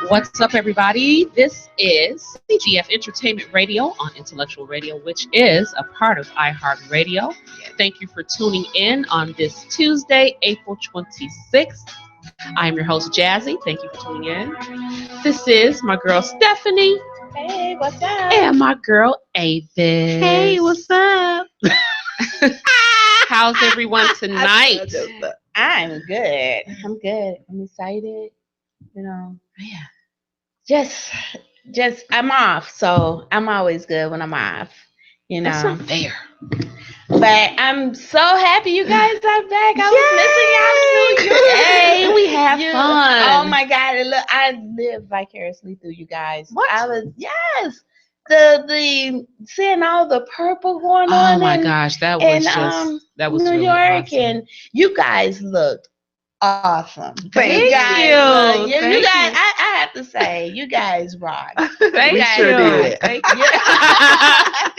What's up, everybody? This is CGF Entertainment Radio on Intellectual Radio, which is a part of iHeartRadio. Thank you for tuning in on this Tuesday, April 26th. I'm your host, Jazzy. Thank you for tuning in. This is my girl, Stephanie. Hey, what's up? And my girl, Avis. Hey, what's up? How's everyone tonight? I'm good. I'm excited. You know, just I'm off, so I'm always good when I'm off. You know, that's not fair. But I'm so happy you guys are back. I was missing y'all too. Hey, we have fun. Oh my God! And look, I live vicariously through you guys. What? The seeing all the purple going on. Oh my gosh, that was New really York, awesome. and you guys looked awesome. Thank you guys, you. you guys, I have to say, you guys rock. Thank you. Sure did. Thank you.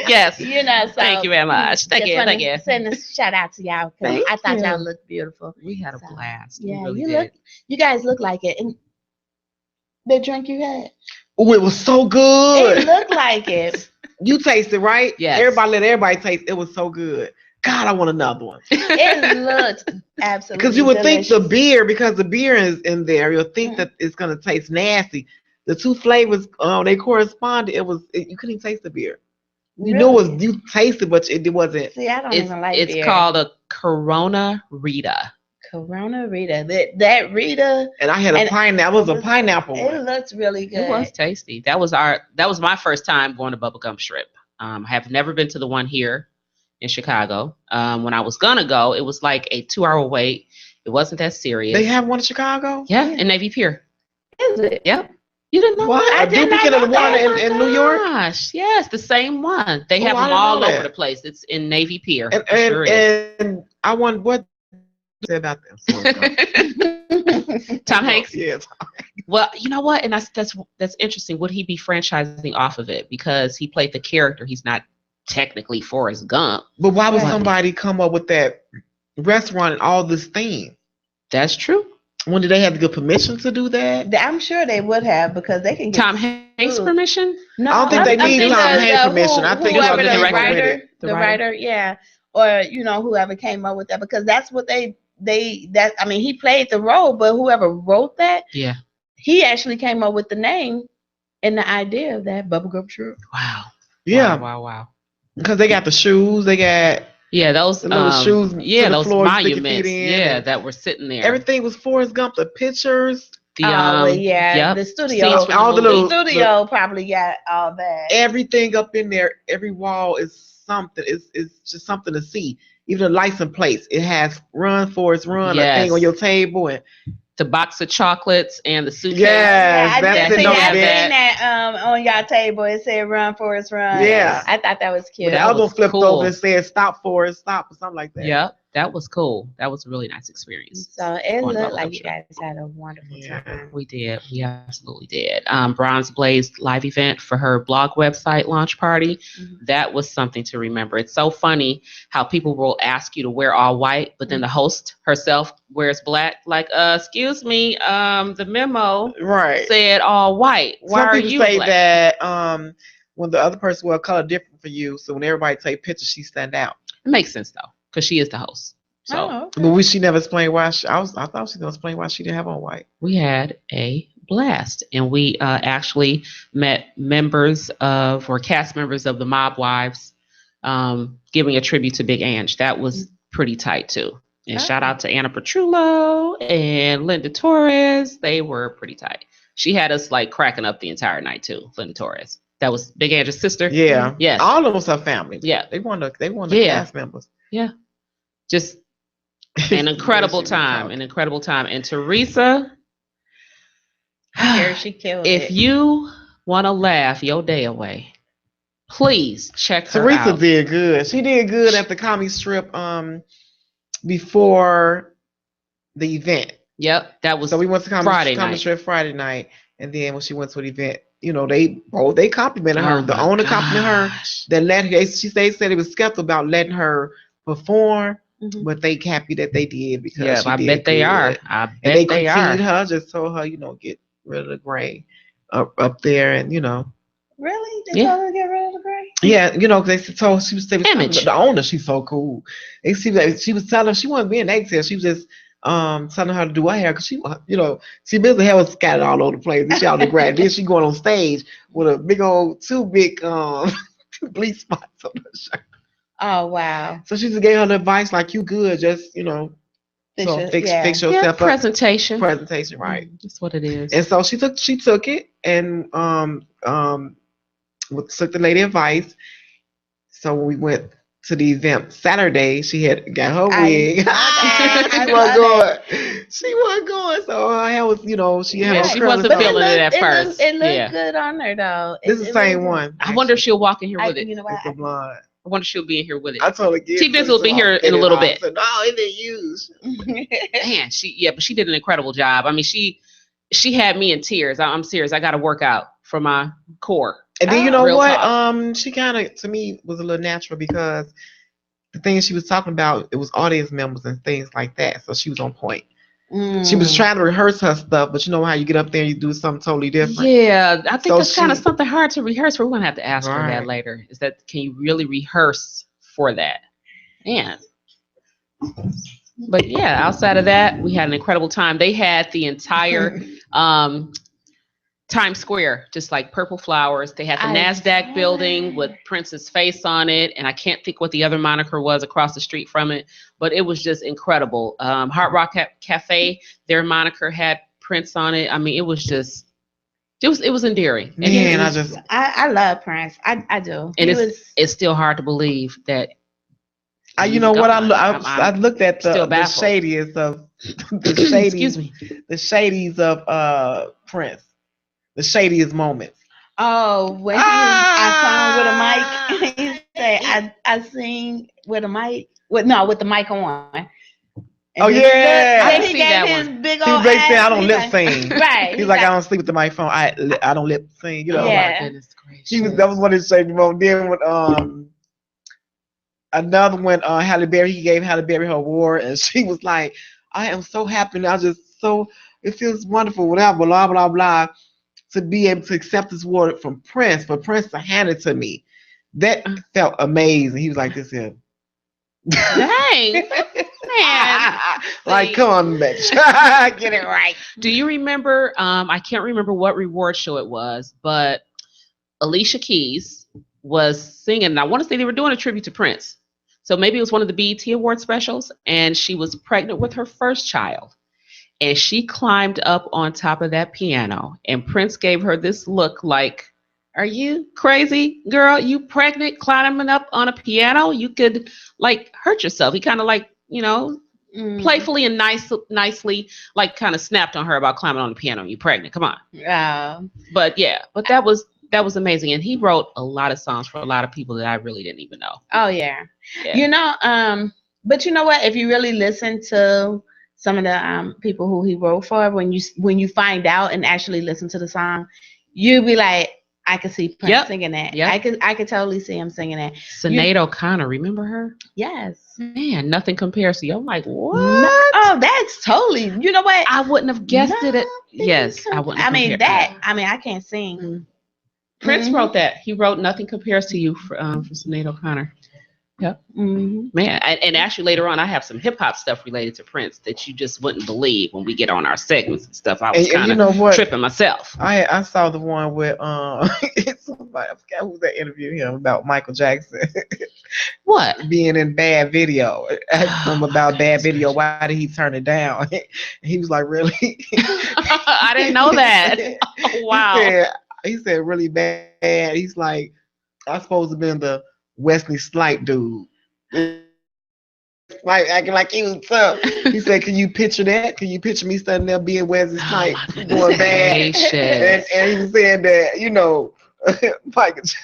Yes. You know, so thank you very much. Thank you. Send a shout out to y'all because I thought y'all looked beautiful. We had a blast. Yeah, we really did. You guys look like it. And the drink you had. Oh, it was so good. It looked like it. You tasted, right? Yes. Let everybody taste. It was so good. God, I want another one. It looked absolutely because you would delicious. think because the beer is in there, you'll think that it's gonna taste nasty. The two flavors, they corresponded. You couldn't even taste the beer. You Really? knew you tasted, but it wasn't. See, I don't even like it's beer. called a Corona Rita. Corona Rita. That Rita. And I had a pineapple. It was a pineapple one. It looked really good. It was tasty. That was my first time going to Bubblegum Shrimp. I have never been to the one here in Chicago. When I was gonna go, it was like a 2-hour wait. It wasn't that serious. They have one in Chicago? Yeah, in Navy Pier. Is it? Yep. You didn't know what? that? A duplicate of the one in New York? Gosh, yes, the same one. They have them all over the place. It's in Navy Pier. And I want what say about them. Tom Hanks. Yes. Well, you know what? And that's interesting. Would he be franchising off of it because he played the character? He's not technically Forrest Gump. But why would somebody come up with that restaurant and all this theme? That's true. When did they have to get permission to do that? I'm sure they would have because they can get Tom Hanks permission? No, I don't think they need Tom Hanks permission. I think whoever it's the writer, yeah, or whoever came up with that because that's what he played the role, but whoever wrote that, yeah, he actually came up with the name and the idea of that Bubblegum Shrimp. Wow. Yeah. Wow. Because they got the shoes, they got those little shoes, those monuments, that were sitting there. Everything was Forrest Gump. The pictures, the studio, all the studio probably got all that. Everything up in there, every wall is something. It's just something to see. Even the license plates, it has "Run Forrest Run" a thing on your table and. The box of chocolates and the suitcase. Yes, I that's seen that on y'all table. It said "Run Forrest Run." Yeah, I thought that was cute. The other one flipped over and said "Stop Forrest, Stop" or something like that. Yeah, that was cool. That was a really nice experience. So it looked like you guys had a wonderful time. We did. We absolutely did. Bronze Blaze live event for her blog website launch party. Mm-hmm. That was something to remember. It's so funny how people will ask you to wear all white, but then the host herself wears black. Like, excuse me, the memo said all white. Why are you say black? That when the other person wear color different for you, so when everybody take pictures, she stand out. It makes sense though, because she is the host. So, but she never explained why. I thought she was gonna explain why she didn't have on white. We had a blast, and we actually met cast members of the Mob Wives, giving a tribute to Big Ange. That was pretty tight too. And shout out to Anna Petrullo and Linda Torres. They were pretty tight. She had us like cracking up the entire night too. Linda Torres. That was Big Ange's sister. Yeah. Yes. All of us are family. Yeah. They want the cast members. Yeah. Just an incredible time. An incredible time. And Teresa, she killed it. If you want to laugh your day away, please check her Teresa out. did good. She did good at the comedy strip before the event. Yep, that was so we went to comedy strip Friday night, and then when she went to the event, they complimented her. The owner complimented her. They said it was skeptical about letting her perform, but they happy that they did because I bet they are. I bet they are. critiqued her, just told her, rid of the gray up there, and Really? They told her to get rid of the gray? Yeah, they told she was Image. the owner. She's so cool. And she was telling her she wasn't being eggtail. She was just telling her to do her hair because she busy hair was scattered all over the place. And she out the grad. Then she going on stage with a big old two bleach spots on her shirt. Oh wow! So she just gave her the advice like, you good, just fix yourself up. Presentation, right? That's what it is. And so she took it and took the lady advice. So when we went to the event Saturday, she had got her wig. She wasn't going. So her hair was, she had she wasn't feeling it at first. It looked good on her though. This is the same one. I wonder if she'll walk in here with it. You know what? It's a blonde. I wonder if she'll be in here with it. I told her T-Biz will be here in a little bit. No, it didn't use. Man, but she did an incredible job. I mean, she had me in tears. I'm serious. I got to work out for my core. And then you know what? Talk. She kind of, to me, was a little natural because the things she was talking about, it was audience members and things like that. So she was on point. She was trying to rehearse her stuff, but you know how you get up there and you do something totally different. Yeah, I think that's kind of something hard to rehearse. We're going to have to ask her that later. Is that, can you really rehearse for that? Man. But yeah, outside of that, we had an incredible time. They had the entire Times Square, just like purple flowers. They had the NASDAQ building with Prince's face on it. And I can't think what the other moniker was across the street from it, but it was just incredible. Hard Rock Cafe, their moniker had Prince on it. I mean, it was just, it was endearing. And I love Prince. I do. And it's still hard to believe that. You know what? I looked at the shadiest of the shadies of Prince. The shadiest moments. Oh, when I sung with a mic. He said, I sing with a mic. With the mic on. And I he see gave that his one. big He old basically said, ass. I don't lip sing. Right. He's like, I don't sleep with the microphone. I don't lip sing. Yeah. Oh my goodness gracious. That was one of his shady moments. Then with another one, Halle Berry, he gave Halle Berry her award, and she was like, I am so happy now, it feels wonderful, whatever, blah, blah, blah, to be able to accept this award from Prince, for Prince to hand it to me. That felt amazing. He was like, this here. Dang. Man. Like, come on, bitch. Get it right. Do you remember, I can't remember what reward show it was, but Alicia Keys was singing, and I want to say they were doing a tribute to Prince. So maybe it was one of the BET Award specials, and she was pregnant with her first child. And she climbed up on top of that piano, and Prince gave her this look like, are you crazy, girl? You pregnant, climbing up on a piano? You could like hurt yourself. He kind of like, playfully and nicely, like kind of snapped on her about climbing on the piano. You pregnant? Come on. But that was amazing. And he wrote a lot of songs for a lot of people that I really didn't even know. Oh yeah. But you know what? If you really listen to some of the people who he wrote for, when you find out and actually listen to the song, you'll be like, I could see Prince singing that. Yep. I could totally see him singing that. Sinead O'Connor, remember her? Yes. Man, nothing compares to you. I'm like, what? No, that's totally. You know what? I wouldn't have guessed it. Yes, I wouldn't. I mean that. I mean, I can't sing. Mm-hmm. Prince wrote that. He wrote "Nothing Compares to You" for Sinead O'Connor. Yep. Mm-hmm. Man, and actually later on, I have some hip hop stuff related to Prince that you just wouldn't believe when we get on our segments and stuff. I was kind of tripping myself. I saw the one with somebody, I forgot who that interviewed him about Michael Jackson. What? Being in bad video. Asked him about bad video. Why did he turn it down? He was like, really? I didn't know that. Oh, wow. He said really bad. He's like, I'm supposed to have been the Wesley Slight dude. Like acting like he was tough. He said, can you picture that? Can you picture me standing there being Wesley Slight going bad? And he was saying that, Michael Jackson,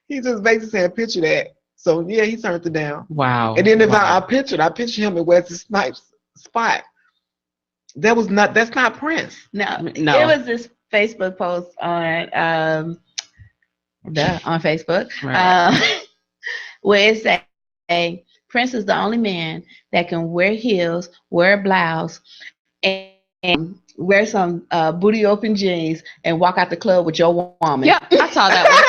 he just basically said, picture that. So yeah, he turned it down. Wow. And then if I picture him in Wesley Snipes' spot. That's not Prince. No. It was this Facebook post on Facebook, right. Where it said, Prince is the only man that can wear heels, wear a blouse, and wear some booty open jeans, and walk out the club with your woman. Yeah, I saw that one.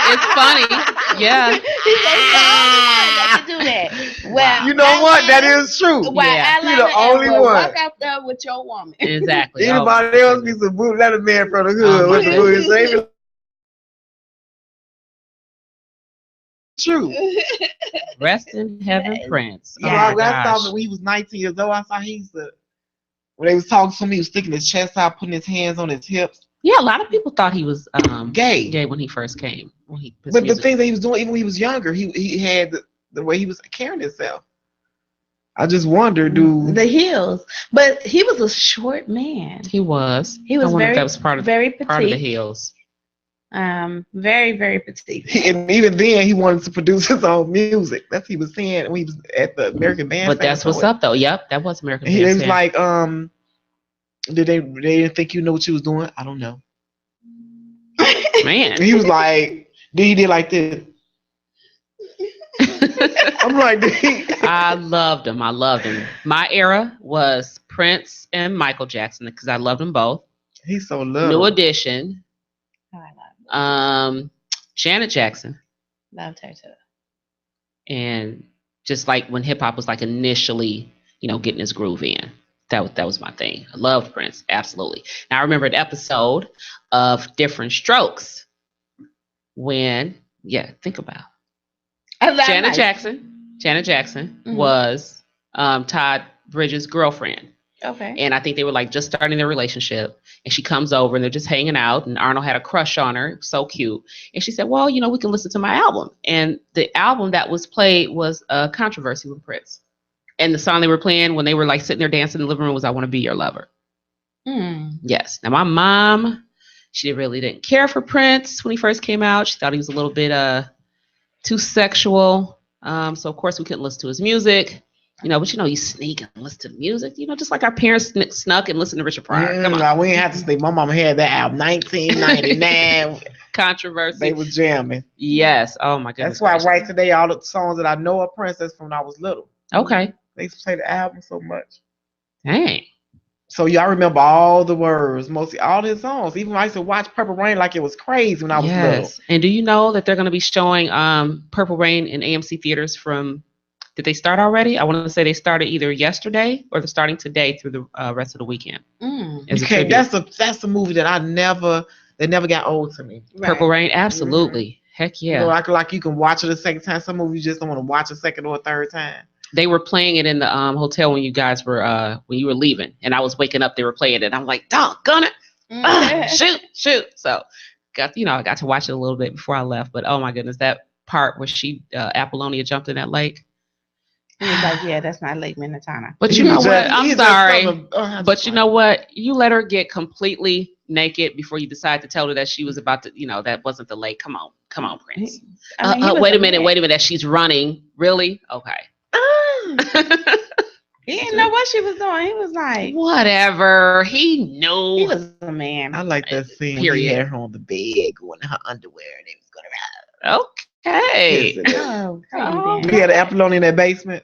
It's funny. Yeah. He's the only one that can do that. Well, you know what? That is true. Well, Yeah. You're the only one. Walk out there with your woman. Exactly. Anybody else be some boot leather man from the hood with the booty. Same. True. Rest in heaven, Prince. Yeah, Oh I saw him when he was 19 years old. I saw when they was talking to him, he was sticking his chest out, putting his hands on his hips. Yeah, a lot of people thought he was gay when he first came. But the things that he was doing, even when he was younger, he had the way he was carrying himself. I just wonder, the heels. But he was a short man. He was. He was that was very petite. Part of the heels. Very, very petite. And even then, he wanted to produce his own music. That's what he was saying when he was at the American Bandstand. But that's what's up, though. Yep, that was American Bandstand. He was like, they didn't think you know what you was doing? I don't know. Man. He was like, he did like this. I'm like, I loved him. My era was Prince and Michael Jackson because I loved them both. He's so loved. New Edition. Oh, I love Janet Jackson. Loved her too. And just like when hip hop was like initially, getting his groove in. That was my thing. I loved Prince, absolutely. Now I remember an episode of Different Strokes when, think about Janet Jackson was Todd Bridges' girlfriend. Okay. And I think they were like just starting their relationship. And she comes over and they're just hanging out. And Arnold had a crush on her. So cute. And she said, well, we can listen to my album. And the album that was played was Controversy with Prince. And the song they were playing when they were like sitting there dancing in the living room was I Want to Be Your Lover. Yes. Now my mom, she really didn't care for Prince when he first came out. She thought he was a little bit too sexual. So of course we couldn't listen to his music. But you sneak and listen to the music, just like our parents snuck and listened to Richard Pryor. Come on. No, we ain't have to sneak. My mama had that album, 1999. Controversy. They was jamming. Yes. Oh my goodness. That's why right today all the songs that I know of Prince is from when I was little. Okay. They used to play the album so much. Dang. So y'all remember all the words, mostly all his songs. Even when I used to watch Purple Rain like it was crazy when I was little. And do you know that they're going to be showing Purple Rain in AMC theaters from? Did they start already? I want to say they started either yesterday or they're starting today through the rest of the weekend. Okay, that's a movie that that never got old to me. Right. Purple Rain, absolutely. Heck yeah. Like you can watch it a second time. Some movies you just don't want to watch a second or a third time. They were playing it in the hotel when you guys were when you were leaving, and I was waking up. They were playing it. I'm like, doggone it, shoot. So I got to watch it a little bit before I left. But oh my goodness, that part where Apollonia jumped in that lake. He was like, yeah, that's not Lake Minnetonka. But you know what? I'm sorry. But you know what? You let her get completely naked before you decide to tell her that she was about to, that wasn't the lake. Come on, Prince. Wait a minute. That she's running. Really? Okay. He didn't know what she was doing. He was like, whatever. He knew. He was a man. I like that scene. Period. He had her on the bed, going in her underwear, and they was going to okay. We had an Apollonia in that basement.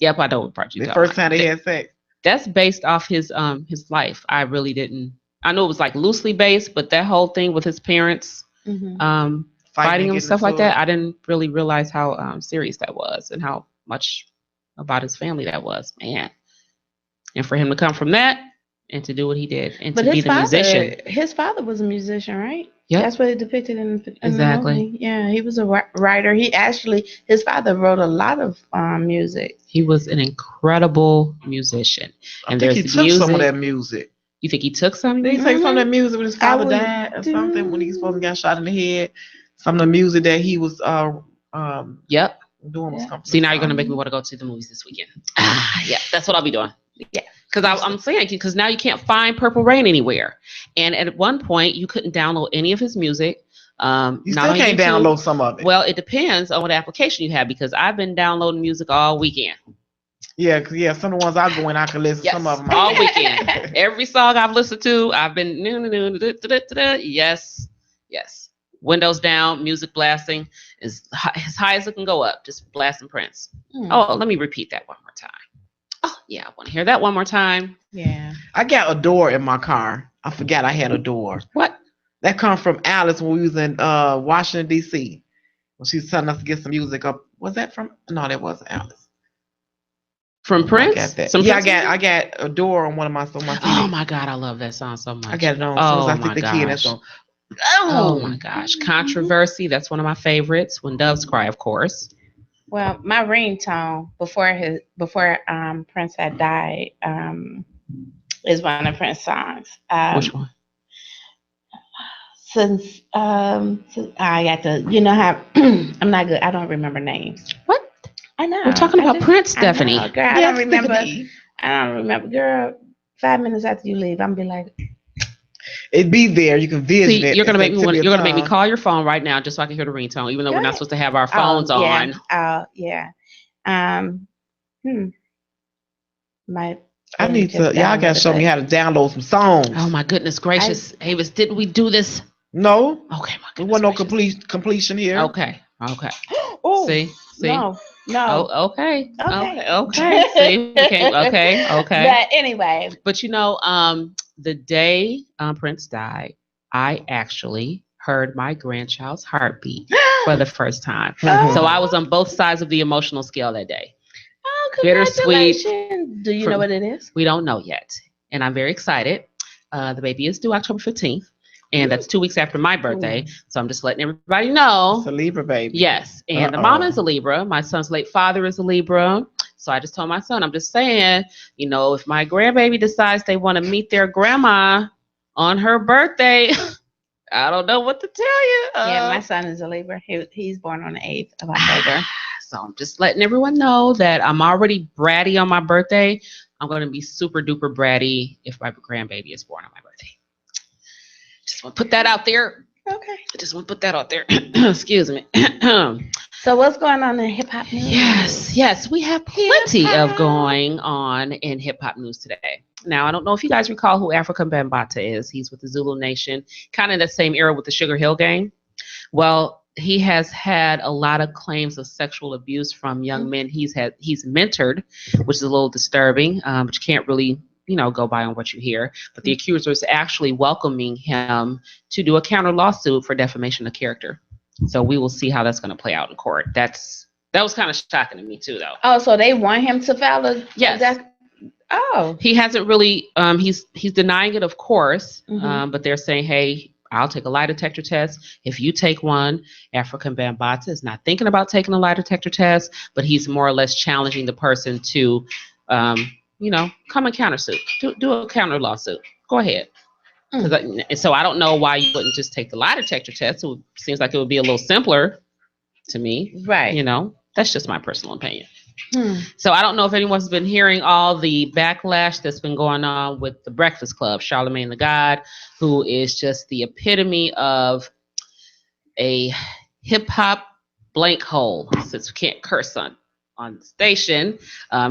Yep, I know what part you the first time they had sex. That's based off his life. I really didn't. I know it was like loosely based, but that whole thing with his parents fighting him and stuff like that, I didn't really realize how serious that was and how much about his family that was, man. And for him to come from that and to do what he did and to be the musician. His father was a musician, right? Yeah, that's what it depicted in exactly. The movie. Yeah, he was a writer. His father wrote a lot of music. He was an incredible musician. And I think he took some of that music. You think he took some? Did he take some of that music when his father died or something? When he supposed to get shot in the head? Some of the music that he was Yep. doing was See, now you're gonna make me want to go to the movies this weekend. Yeah, that's what I'll be doing. Yeah, because I'm saying because now you can't find Purple Rain anywhere, and at one point you couldn't download any of his music. You still can't download some of it. Well, it depends on what application you have because I've been downloading music all weekend. Yeah, some of the ones I go in, I can listen to some of them all weekend. Every song I've listened to, I've been yes. Windows down, music blasting as high as it can go up, just blasting Prince. Oh, let me repeat that one more time. Oh, Yeah, I want to hear that one more time. Yeah. I got a door in my car. I forgot I had a door. What? That come from Alice when we was in Washington, D.C. When she was telling us to get some music up. Was that from? No, that wasn't Alice. From Prince? I got that. Some Yeah, Prince I got a door on one of my CDs. Oh my God, I love that song so much. I got it on as soon as I stick the key in that song. Oh my gosh. Controversy. That's one of my favorites. When Doves Cry, of course. Well, my ringtone before Prince had died is one of Prince's songs. Which one? Since I got to, you know how I'm not good. I don't remember names. What? I know. We're talking about Prince, Stephanie. I know, girl, I don't remember. Girl, 5 minutes after you leave, I'm gonna be like, it'd be there. You can visit See, it. you're gonna make me call your phone right now just so I can hear the ringtone, even though we're not supposed to have our phones on. Yeah. I need to. Y'all gotta show me how to download some songs. Oh my goodness gracious, Avis! Didn't we do this? No. Okay, my goodness. There wasn't no completion here. Okay. Oh, See. No. Oh, okay. See. Okay. But anyway. But you know, the day Prince died, I actually heard my grandchild's heartbeat for the first time. So I was on both sides of the emotional scale that day. Oh, Bittersweet. Do you know what it is? We don't know yet, and I'm very excited. The baby is due October 15th. And that's 2 weeks after my birthday. So I'm just letting everybody know. It's a Libra baby. Yes. And the mama is a Libra. My son's late father is a Libra. So I just told my son, I'm just saying, you know, if my grandbaby decides they want to meet their grandma on her birthday, I don't know what to tell you. Yeah, my son is a Libra. He's born on the 8th of October. So I'm just letting everyone know that I'm already bratty on my birthday. I'm going to be super duper bratty if my grandbaby is born on my birthday. Just want to put that out there. Okay. I just want to put that out there. Excuse me. So what's going on in hip hop news? Yes, we have plenty of going on in hip hop news today. Now, I don't know if you guys recall who Africa Bambaataa is. He's with the Zulu Nation, kind of the same era with the Sugar Hill Gang. Well, he has had a lot of claims of sexual abuse from young men he's mentored, which is a little disturbing, but you can't really go by on what you hear. But the accuser is actually welcoming him to do a counter lawsuit for defamation of character. So we will see how that's going to play out in court. That was kind of shocking to me too, though. Oh, so they want him to file a he hasn't really. He's denying it, of course. But they're saying, hey, I'll take a lie detector test. If you take one, African Bambaataa is not thinking about taking a lie detector test, but he's more or less challenging the person to come and countersuit. Do a counter lawsuit. Go ahead. So I don't know why you wouldn't just take the lie detector test. It seems like it would be a little simpler to me. Right. That's just my personal opinion. So I don't know if anyone's been hearing all the backlash that's been going on with the Breakfast Club, Charlamagne the God, who is just the epitome of a hip hop blank hole, since we can't curse on the station.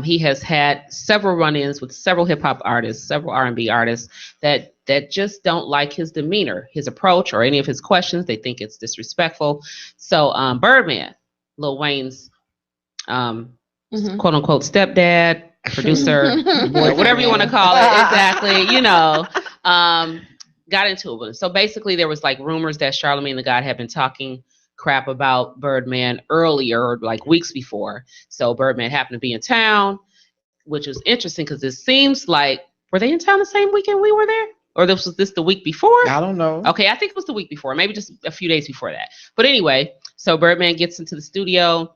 He has had several run-ins with several hip-hop artists, several R&B artists that just don't like his demeanor, his approach, or any of his questions. They think it's disrespectful. So Birdman, Lil Wayne's quote-unquote stepdad, producer, whatever you want to call it, exactly, got into it. So basically there was like rumors that Charlamagne the God had been talking crap about Birdman earlier, like weeks before. So Birdman happened to be in town, which was interesting because it seems like, were they in town the same weekend we were there? Or was this the week before? I don't know. Okay, I think it was the week before, maybe just a few days before that. But anyway, so Birdman gets into the studio.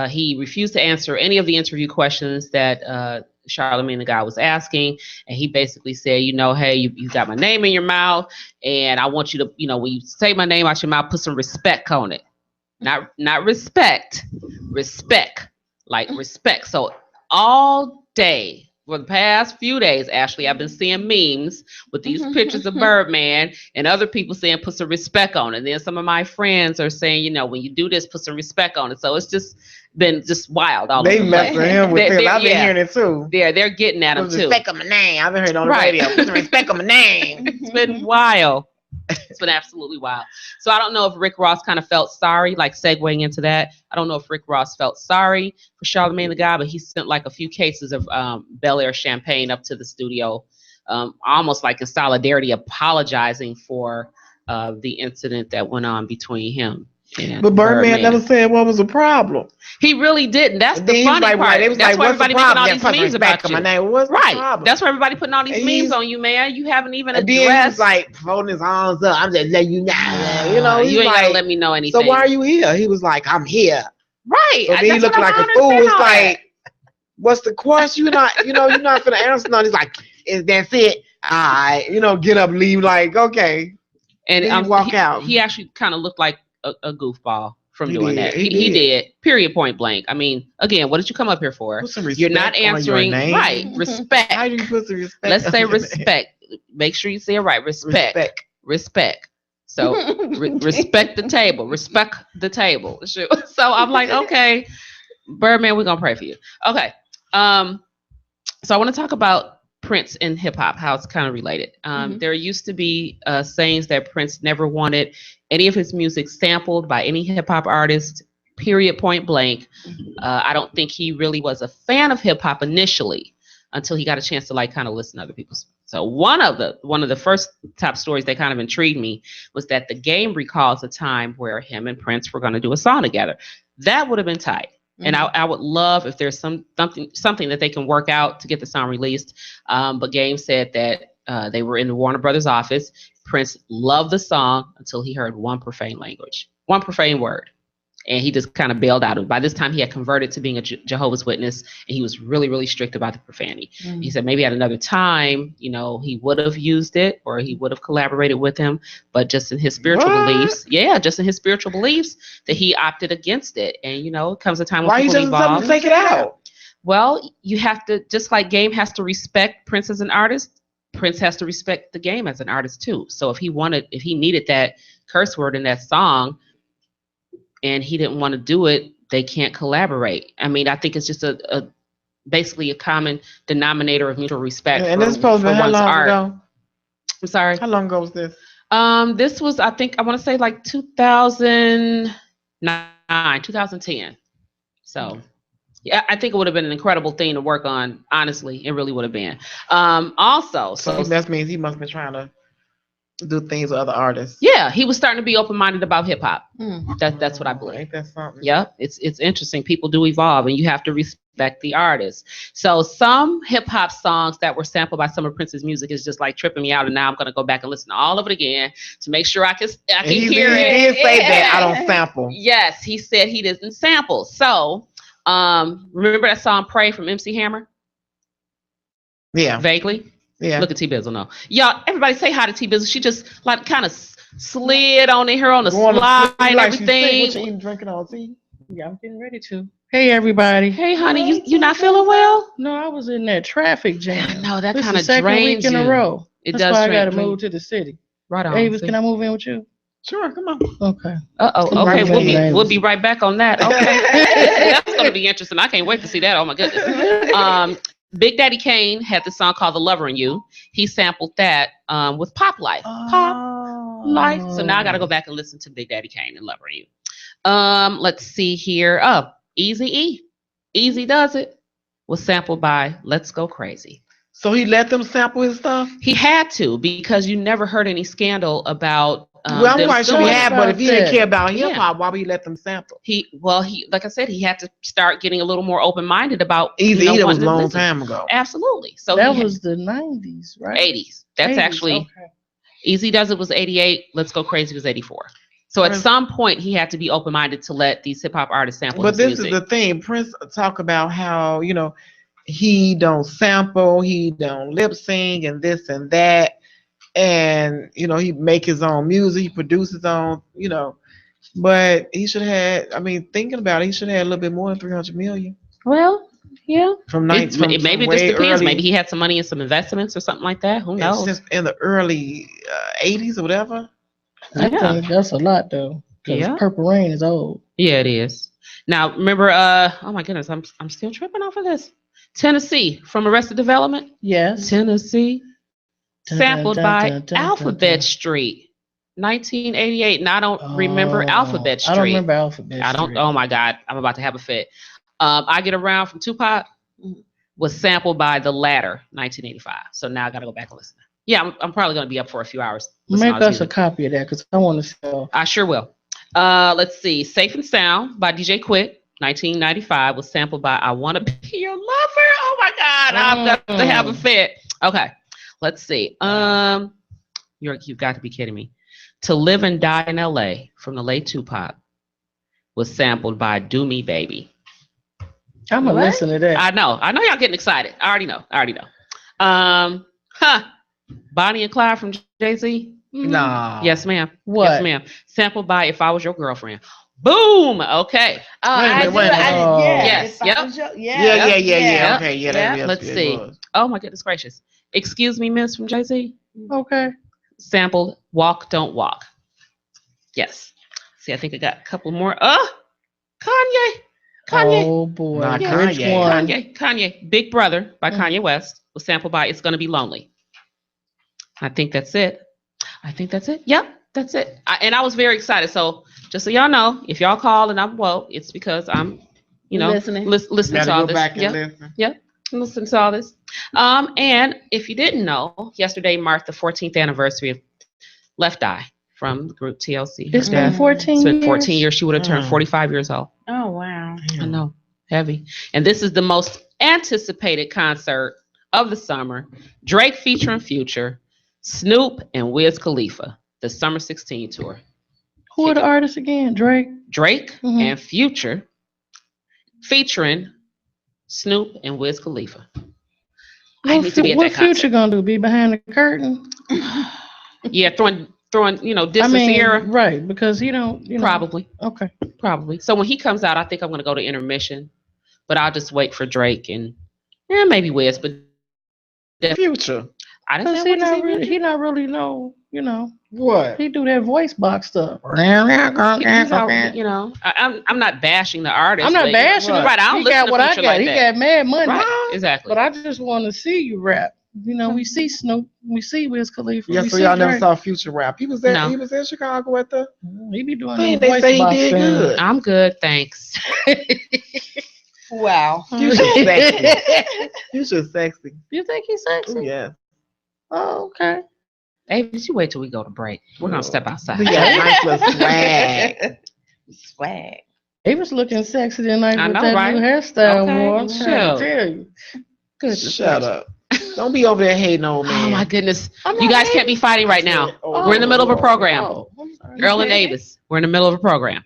He refused to answer any of the interview questions that Charlamagne the God was asking, and he basically said, hey, you got my name in your mouth, and I want you to, when you say my name out your mouth, put some respect on it. Not respect, like respect. So all day, for the past few days, Ashley, I've been seeing memes with these pictures of Birdman and other people saying put some respect on it. And then some of my friends are saying, when you do this, put some respect on it. So it's just been wild. They messing him with it. I've been hearing it too. They're getting at him too. Respect on my name. I've been hearing on the radio. Put some respect on my name. It's been wild. It's been absolutely wild. So I don't know if Rick Ross kind of felt sorry, like segueing into that. I don't know if Rick Ross felt sorry for Charlamagne the God, but he sent like a few cases of Bel Air champagne up to the studio, almost like in solidarity, apologizing for the incident that went on between him. But Birdman never said what was the problem. He really didn't. That's the funny part. That's why everybody making all these memes about you. Right. That's why everybody putting all these memes on you, man. You haven't even addressed. Then he's like folding his arms up. I'm just letting you know. You know, you ain't gotta let me know anything. So why are you here? He was like, I'm here. Right. So then he looked like a fool. It's like, what's the question? You're not gonna answer none. He's like, that's it. All right. Get up, leave. Like, okay. And walk out. He actually kind of looked like a goofball from doing that. He did. Period. Point blank. I mean, again, what did you come up here for? You're not answering. Right. Respect. How do you put some respect? Let's say respect. Make sure you say it right. Respect. So respect the table. Respect the table. So I'm like, okay, Birdman, we're gonna pray for you. Okay. So I want to talk about Prince and hip hop, how it's kind of related. There used to be sayings that Prince never wanted any of his music sampled by any hip hop artist, period, point blank. I don't think he really was a fan of hip hop initially until he got a chance to like kind of listen to other people's. So one of the first top stories that kind of intrigued me was that The Game recalls a time where him and Prince were going to do a song together. That would have been tight. And I would love if there's something that they can work out to get the song released. But Game said that they were in the Warner Brothers office. Prince loved the song until he heard one profane word. And he just kind of bailed out. And by this time, he had converted to being a Jehovah's Witness, and he was really, really strict about the profanity. He said maybe at another time, he would have used it or he would have collaborated with him, but just in his spiritual beliefs, that he opted against it. And it comes a time when people evolve. Why take it out? Well, you have to, just like Game has to respect Prince as an artist, Prince has to respect The Game as an artist too. So if he needed that curse word in that song, and he didn't want to do it, they can't collaborate. I mean, I think it's just basically a common denominator of mutual respect. And this is supposed to be how long ago? I'm sorry. How long ago was this? This was, I want to say like 2009, 2010. So, yeah, I think it would have been an incredible thing to work on. Honestly, it really would have been. Also, so that means he must have been trying to do things with other artists. Yeah, he was starting to be open-minded about hip hop. That's what I believe. Ain't that something? Yeah, it's interesting. People do evolve, and you have to respect the artist. So some hip hop songs that were sampled by some of Prince's music is just like tripping me out, and now I'm gonna go back and listen to all of it again to make sure I can hear it. He did say that I don't sample. Yes, he said he doesn't sample. So remember that song "Pray" from MC Hammer? Yeah, vaguely. Yeah. Look at T-Bizzle now. Y'all, everybody say hi to T-Bizzle. She just like kind of slid on in here on the slide and everything. What you eating, drinking all tea? Yeah, I'm getting ready to. Hey, everybody. Hey, honey, you not feeling well? No, I was in that traffic jam. No, that kind of drains you. Second week in a row. That's why I got to move to the city. Right on. Avis, can I move in with you? Sure, come on. Okay. Okay, we'll be right back on that. Okay. That's gonna be interesting. I can't wait to see that. Oh my goodness. Big Daddy Kane had the song called "The Lover in You." He sampled that with Pop Life. Pop Life. So now I got to go back and listen to Big Daddy Kane and "Lover in You." Let's see here. Oh, Eazy-E. Easy Does It was sampled by Let's Go Crazy. So he let them sample his stuff? He had to, because you never heard any scandal about. Well, I'm quite sure he had, but if he didn't care about hip hop, why would he let them sample? He like I said, he had to start getting a little more open-minded about. Easy, that was a long time ago. Absolutely. So that was the 90s, right? 80s. That's 80s, actually. Okay. Easy Does It was 88. Let's Go Crazy was 84. So at some point, he had to be open-minded to let these hip-hop artists sample. But this music. Is the thing. Prince talk about how he don't sample, he don't lip sync, and this and that. And he make his own music, he produce his own, but he should have thinking about it, he should have had a little bit more than 300 million. Well, yeah. Maybe it just depends. Early, maybe he had some money in some investments or something like that. Who knows? Just in the early 80s or whatever. I think that's a lot though. Yeah. Purple Rain is old. Yeah, it is. Now remember, oh my goodness, I'm still tripping off of this. Tennessee from Arrested Development. Yes. Tennessee. Sampled by Alphabet Street. 1988, and I don't remember Alphabet Street. I don't remember Alphabet Street. I don't. Oh my God, I'm about to have a fit. I Get Around from Tupac was sampled by The Ladder, 1985. So now I got to go back and listen. Yeah, I'm probably going to be up for a few hours. Make us a copy of that because I want to sell. I sure will. Let's see. Safe and Sound by DJ Quick, 1995, was sampled by I Wanna Be Your Lover. Oh my God, I'm got to have a fit. Okay, let's see. You've got to be kidding me. To Live and Die in LA from the late Tupac was sampled by Do Me Baby. I'm gonna listen to that. I know y'all getting excited. I already know. Bonnie and Clyde from Jay-Z. Nah. Yes, ma'am. What? Yes, ma'am. Sampled by If I Was Your Girlfriend. Boom. Okay. Yes. Yep. Yeah. Okay. Yeah. Let's see. Oh my goodness gracious. Excuse Me, Miss from Jay-Z. Okay. Sampled Walk Don't Walk. Yes. See, I think I got a couple more. Kanye. Oh boy. Not Kanye. Big Brother by Kanye West was sampled by It's Gonna Be Lonely. I think that's it. Yep, that's it. And I was very excited. So just so y'all know, if y'all call and it's because I'm, listening to all this. Yep. Listen to all this. And if you didn't know, yesterday marked the 14th anniversary of Left Eye from the group TLC. It's been 14 years. It's been 14 years. She would have turned 45 years old. Oh, wow. I know. Heavy. And this is the most anticipated concert of the summer. Drake featuring Future, Snoop, and Wiz Khalifa. The Summer 16 tour. Who are the artists again? Drake and Future featuring Snoop and Wiz Khalifa. I need to be at that concert. What Future gonna do? Be behind the curtain? Yeah, throwing distance era. Right, because you don't. Probably. Okay. Probably. So when he comes out, I think I'm gonna go to intermission, but I'll just wait for Drake and maybe Wiz, but Future. I didn't say he not really what he do that voice box stuff. I'm not bashing the artist. I'm not bashing him. Right, I don't listen to Future like that. He got mad money. Right, exactly. But I just want to see you rap. We see Snoop, we see Wiz Khalifa. Yeah, so y'all never saw Future rap. He was there. No. He was in Chicago at the. He be doing thing. They say he did good. I'm good, thanks. Wow. Future's sexy. Future's sexy. You think he's sexy? Yeah. Oh, okay. Hey, did you wait till we go to break? We're gonna step outside. We got nice little swag. Swag. He was looking sexy tonight with that new hairstyle. Okay. More. I'm trying to tell you. Shut up. Don't be over there hating on me. Oh my goodness. You guys can't be fighting right now. We're in the middle of a program. Earl and Avis. We're in the middle of a program.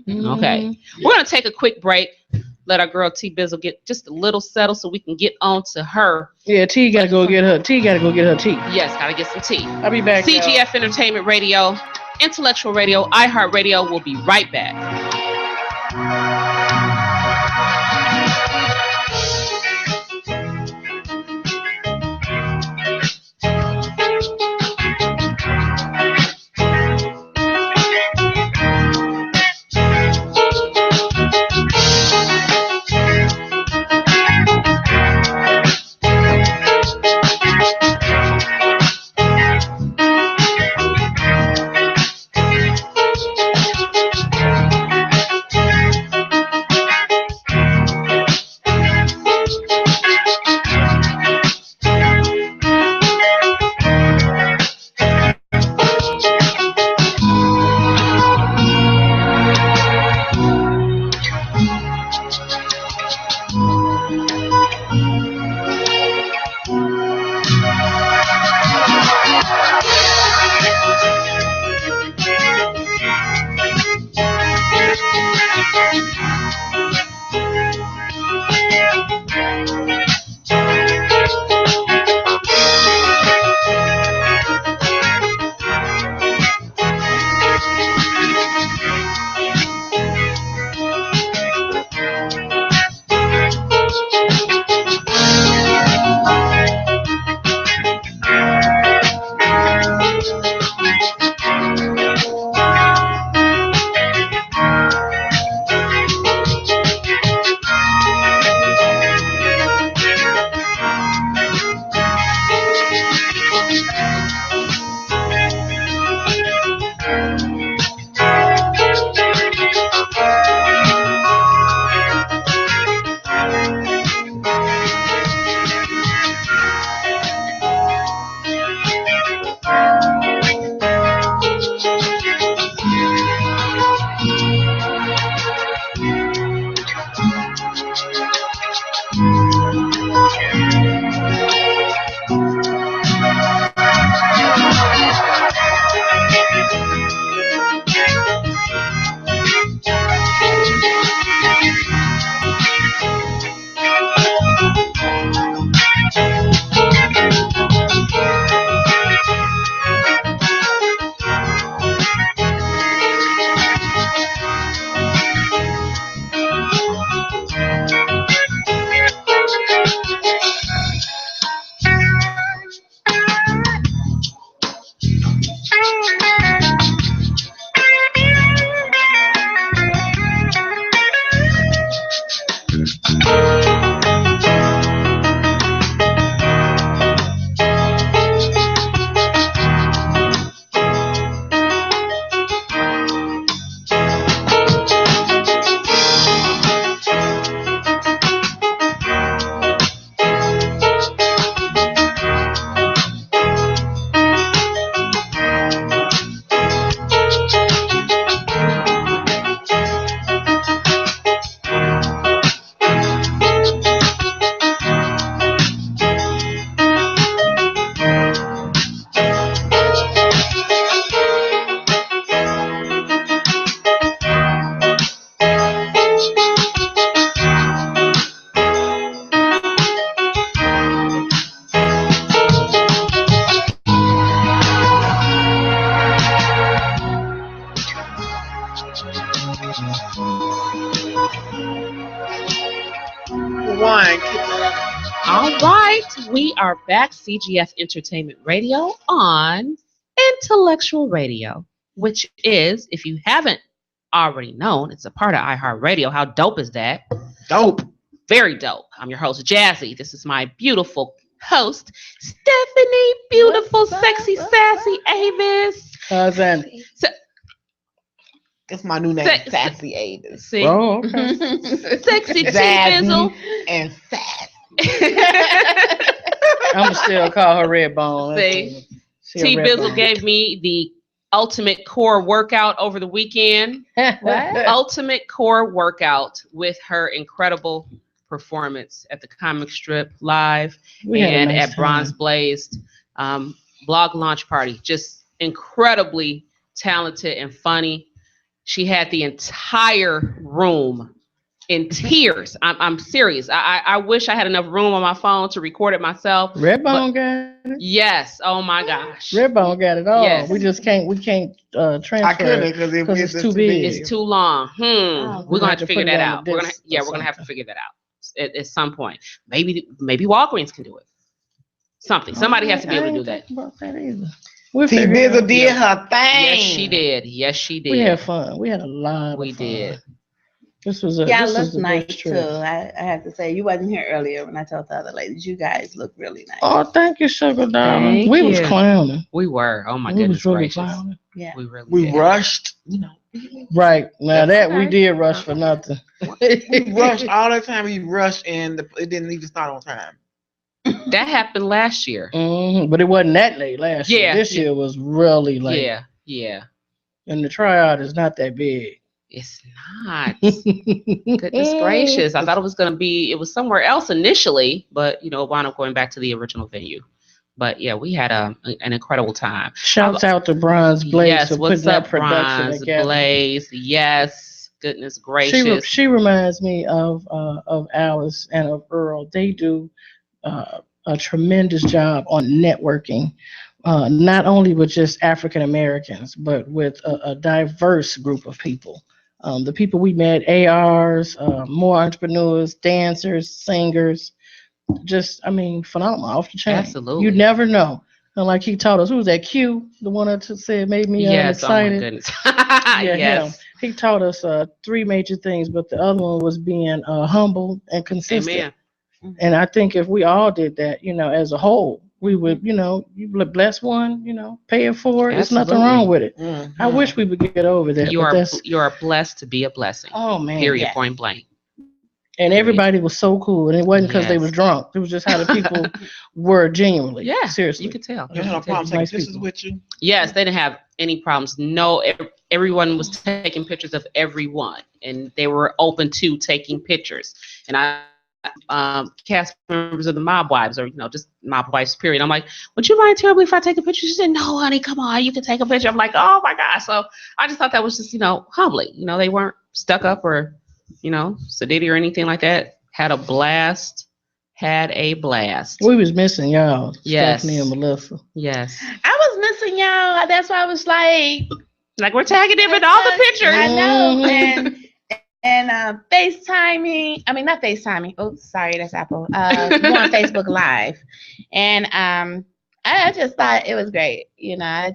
Okay. We're gonna take a quick break. Let our girl T Bizzle get just a little settled so we can get on to her. Yeah, T gotta go get her tea. Yes, gotta get some tea. I'll be back. CGF Entertainment Radio, Intellectual Radio, iHeartRadio. We'll be right back. All right, we are back. CGF Entertainment Radio on Intellectual Radio, which is, if you haven't already known, it's a part of iHeartRadio. How dope is that? Dope. Very dope. I'm your host, Jazzy. This is my beautiful host, Stephanie, beautiful, sexy, sassy Avis. Cousin. That's my new name, Sassy Avis. See? Oh, okay. Sexy T-Bizzle. And Sass. I'm still call her Red Bone. See? T-Bizzle gave me the ultimate core workout over the weekend. What? Ultimate core workout with her incredible performance at the comic strip live and at Bronze Blazed blog launch party. Just incredibly talented and funny. She had the entire room in tears. I'm serious. I wish I had enough room on my phone to record it myself. Redbone got it. Yes. Oh my gosh. Redbone got it all. Yes. We can't transfer. I couldn't because it's too big. It's too long. We're gonna have to figure that out. We're gonna have to figure that out at some point. Maybe Walgreens can do it. Somebody has to be able to do that. T-Bizzle did her thing. Yes, she did. We had fun. We had a lot of fun. We did. Y'all looked nice too. I have to say, you wasn't here earlier when I told the other ladies. You guys look really nice. Oh, thank you, Sugar Darling. We was clowning. We were. Oh my goodness really gracious. Clowning. Yeah. We rushed. Right. Now that we did rush for nothing. We rushed all the time. We rushed and it didn't even start on time. That happened last year. Mm-hmm. But it wasn't that late last year. This year was really late. Yeah. And the tryout is not that big. It's not. Goodness gracious. I thought it was somewhere else initially, but wound up going back to the original venue. But yeah, we had an incredible time. Shouts out to Bronze Blaze. Yes, what's up, Bronze Blaze? Yes, goodness gracious. She reminds me of Alice and of Earl. They do a tremendous job on networking. Not only with just African Americans, but with a diverse group of people. The people we met, ARs, more entrepreneurs, dancers, singers, phenomenal, off the chain. Absolutely. You never know. And like he taught us, who was that Q? The one that said made me excited. Oh my goodness. Yes. He taught us 3 major things, but the other one was being humble and consistent. Amen. And I think if we all did that, as a whole, we would, you bless one, pay it forward. There's nothing wrong with it. Mm-hmm. I wish we would get over that. You are blessed to be a blessing. Oh man. Period. Point blank. And everybody was so cool, and it wasn't because they was drunk. It was just how the people were genuinely. Yeah, seriously, you could tell. You had no problem taking pictures with you. Yes, they didn't have any problems. No, everyone was taking pictures of everyone, and they were open to taking pictures. And cast members of the Mob Wives, or just Mob Wives period. I'm like, would you mind terribly if I take a picture? She said, no, honey, come on, you can take a picture. I'm like, oh my gosh. So I just thought that was just humbling. They weren't stuck up or sedity or anything like that. Had a blast. We was missing y'all. Yes. Stephanie and Melissa. Yes. I was missing y'all. That's why I was like we're tagging them in all the pictures. I know. And FaceTiming, not FaceTiming. Oh, sorry, that's Apple. Go on Facebook Live. And I just thought it was great. I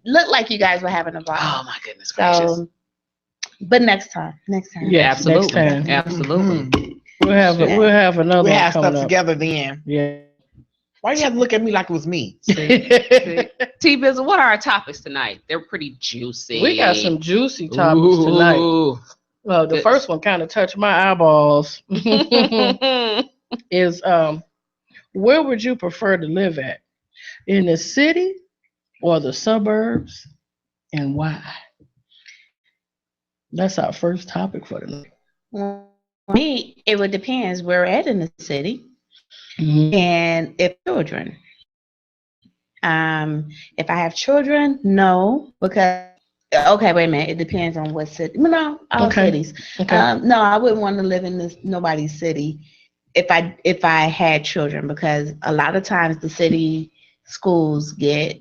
looked like you guys were having a ball. Oh my goodness gracious. But next time. Yeah, absolutely. Next time. Absolutely. Mm-hmm. We'll have another. We'll have stuff together then. Yeah. Why you have to look at me like it was me? T-Bizzle, what are our topics tonight? They're pretty juicy. We got some juicy topics tonight. Well, the first one kind of touched my eyeballs. Is where would you prefer to live at? In the city or the suburbs, and why? That's our first topic for tonight. For me, it would depend where we're at in the city, and if children. If I have children, no, because okay, wait a minute. It depends on what city. No, all cities. Okay. No, I wouldn't want to live in nobody's city if I had children, because a lot of times the city schools get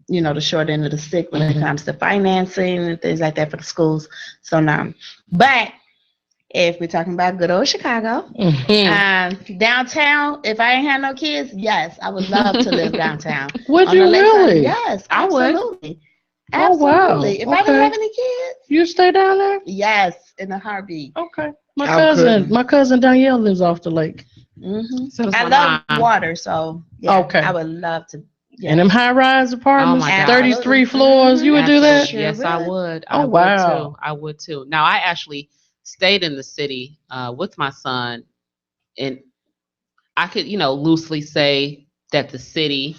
the short end of the stick when it comes to financing and things like that for the schools. So now, but if we're talking about good old Chicago, downtown, if I ain't had no kids, yes, I would love to live downtown. Would you really? Yes, I absolutely. would. Absolutely. Oh, wow. If I didn't have any kids, you stay down there? yes, in a heartbeat. Okay. My cousin Danielle lives off the lake. So I love water, so yeah, okay. I would love to. Yes. And them high-rise apartments, 33 floors, you would do that? Sure yes, would. I would. I would too. Now, I actually stayed in the city with my son, and I could, loosely say that the city,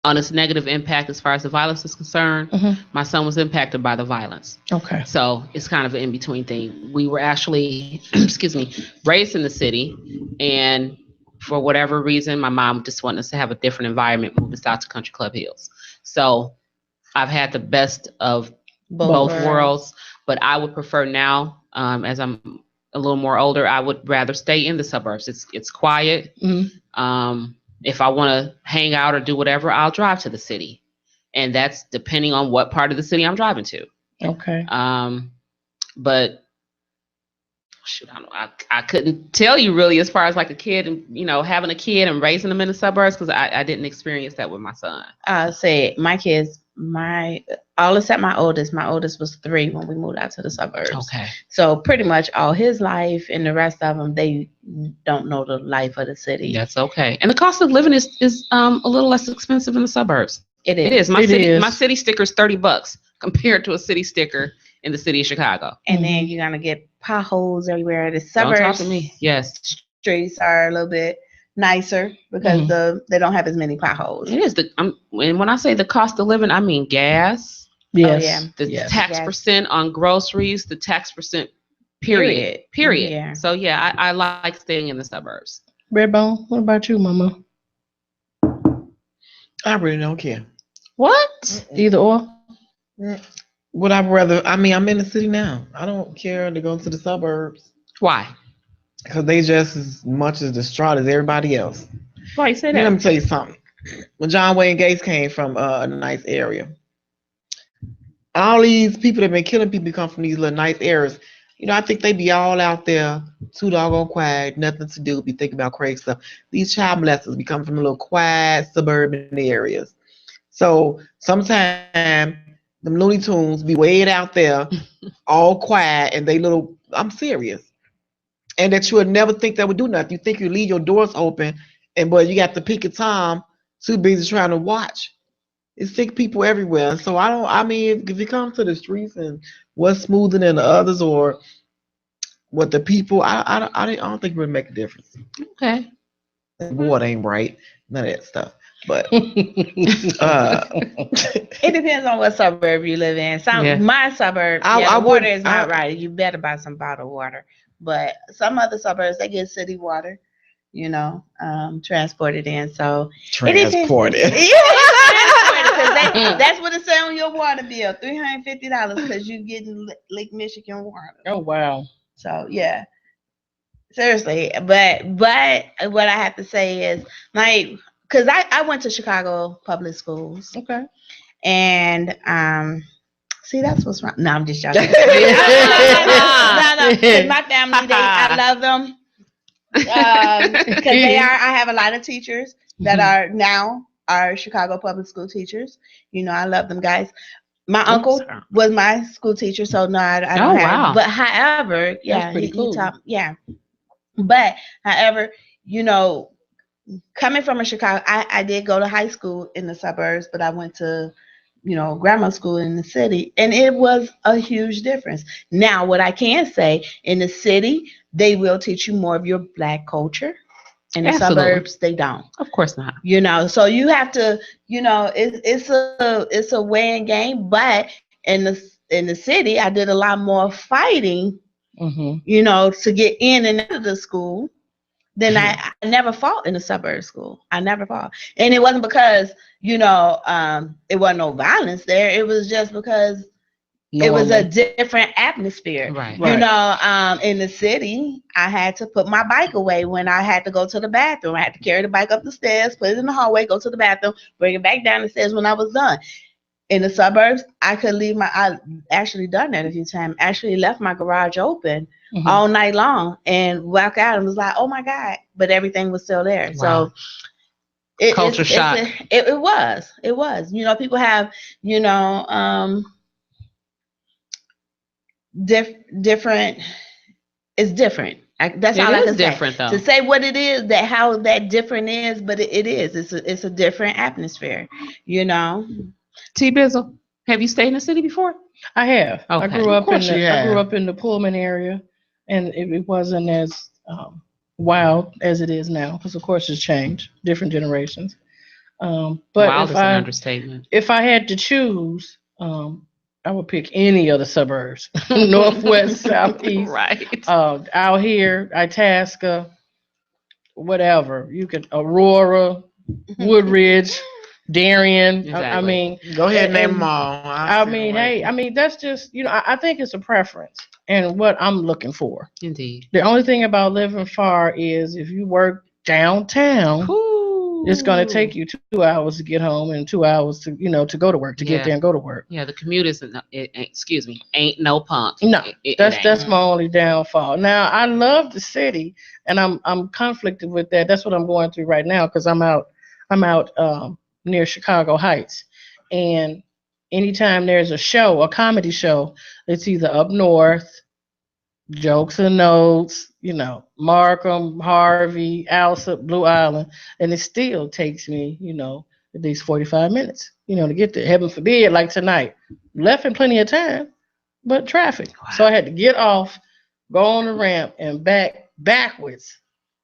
on its negative impact as far as the violence is concerned, my son was impacted by the violence. Okay. So it's kind of an in-between thing. We were actually, raised in the city, and for whatever reason, my mom just wanted us to have a different environment, moved us out to Country Club Hills. So I've had the best of both worlds, but I would prefer now, as I'm a little more older, I would rather stay in the suburbs. It's quiet. If I want to hang out or do whatever, I'll drive to the city. And that's depending on what part of the city I'm driving to. Okay. But shoot, I couldn't tell you really as far as like a kid and, having a kid and raising them in the suburbs, because I didn't experience that with my son. Say my kids, all except my oldest was 3 when we moved out to the suburbs. Okay. So pretty much all his life, and the rest of them, they don't know the life of the city. That's okay. And the cost of living is a little less expensive in the suburbs. It is. It is. My city sticker is $30 compared to a city sticker in the city of Chicago. And then you're gonna get potholes everywhere. The suburbs, don't talk to me. Yes, streets are a little bit nicer because they don't have as many potholes. It is and when I say the cost of living, I mean gas. Yes. The tax percent on groceries, the tax percent period. Yeah. So yeah, I like staying in the suburbs. Redbone, what about you, Mama? I really don't care. What? Either or? Would I rather? I'm in the city now. I don't care to go to the suburbs. Why? Because they just as much as distraught as everybody else. Why you say that? Let me tell you something. When John Wayne Gates came from a nice area, all these people that been killing people come from these little nice areas. I think they be all out there too doggone quiet, nothing to do, be thinking about crazy stuff. These child molesters be coming from little quiet suburban areas. So sometimes them Looney Tunes be way out there, all quiet, and I'm serious. And that you would never think that would do nothing. You think you leave your doors open, but you got the peak of Tom too busy trying to watch. It's sick people everywhere. So if it comes to the streets and what's smoother than the others or what the people, I don't think it would make a difference. Okay. The water ain't right, none of that stuff. But it depends on what suburb you live in. My suburb, water is not right. You better buy some bottled water. But some other suburbs, they get city water, transported in. So transported. That's what it says on your water bill, $350 because you getting Lake Michigan water. Oh wow! So yeah, seriously. But what I have to say is because I went to Chicago public schools. Okay. And see, that's what's wrong. No, I'm just joking. No. My family, I love them because I have a lot of teachers that are now Chicago public school teachers. I love them guys. My uncle was my school teacher, so no, I don't have. Wow. But however, he taught. Yeah. But however, coming from Chicago, I did go to high school in the suburbs, but I went to grammar school in the city, and it was a huge difference. Now, what I can say, in the city, they will teach you more of your Black culture. In the suburbs, they don't. Of course not. So you have to, it's a weighing game. But in the city, I did a lot more fighting, to get in and out of the school. Then I never fought in the suburb school. I never fought. And it wasn't because, it wasn't no violence there. It was just because It was a different atmosphere. Right. You know, in the city, I had to put my bike away when I had to go to the bathroom. I had to carry the bike up the stairs, put it in the hallway, go to the bathroom, bring it back down the stairs when I was done. In the suburbs, I could leave I actually done that a few times. Actually left my garage open all night long and walk out and was like, oh my God, but everything was still there. Wow. So culture shock. It was. You know, people have, you know, different. It's different. That's all I can say. Different, though. To say what it is, that how that different is, but it is. It's a different atmosphere. You know. T Bizzle, have you stayed in the city before? I have. Okay. I grew up in the Pullman area, and it wasn't as wild as it is now, because of course it's changed, different generations. But Wild is an understatement. If I had to choose, I would pick any of the suburbs, northwest, southeast, right? Out here, Itasca, whatever. You could Aurora, Woodridge. Darien. Exactly. I mean, go ahead and name them all. I mean, that's just, you know, I think it's a preference and what I'm looking for. Indeed. The only thing about living far is if you work downtown, it's going to take you 2 hours to get home and 2 hours to, you know, to go to work, to get there and go to work. Yeah, the commute ain't no punk. No, that's my only downfall. Now, I love the city, and I'm conflicted with that. That's what I'm going through right now, because I'm out near Chicago Heights, and anytime there's a comedy show, it's either up north, Jokes and Notes, you know, Markham, Harvey, Alsip, Blue Island, and it still takes me, you know, at least 45 minutes, you know, to get there. Heaven forbid, like tonight, left in plenty of time, but traffic. Wow. So I had to get off, go on the ramp, and backwards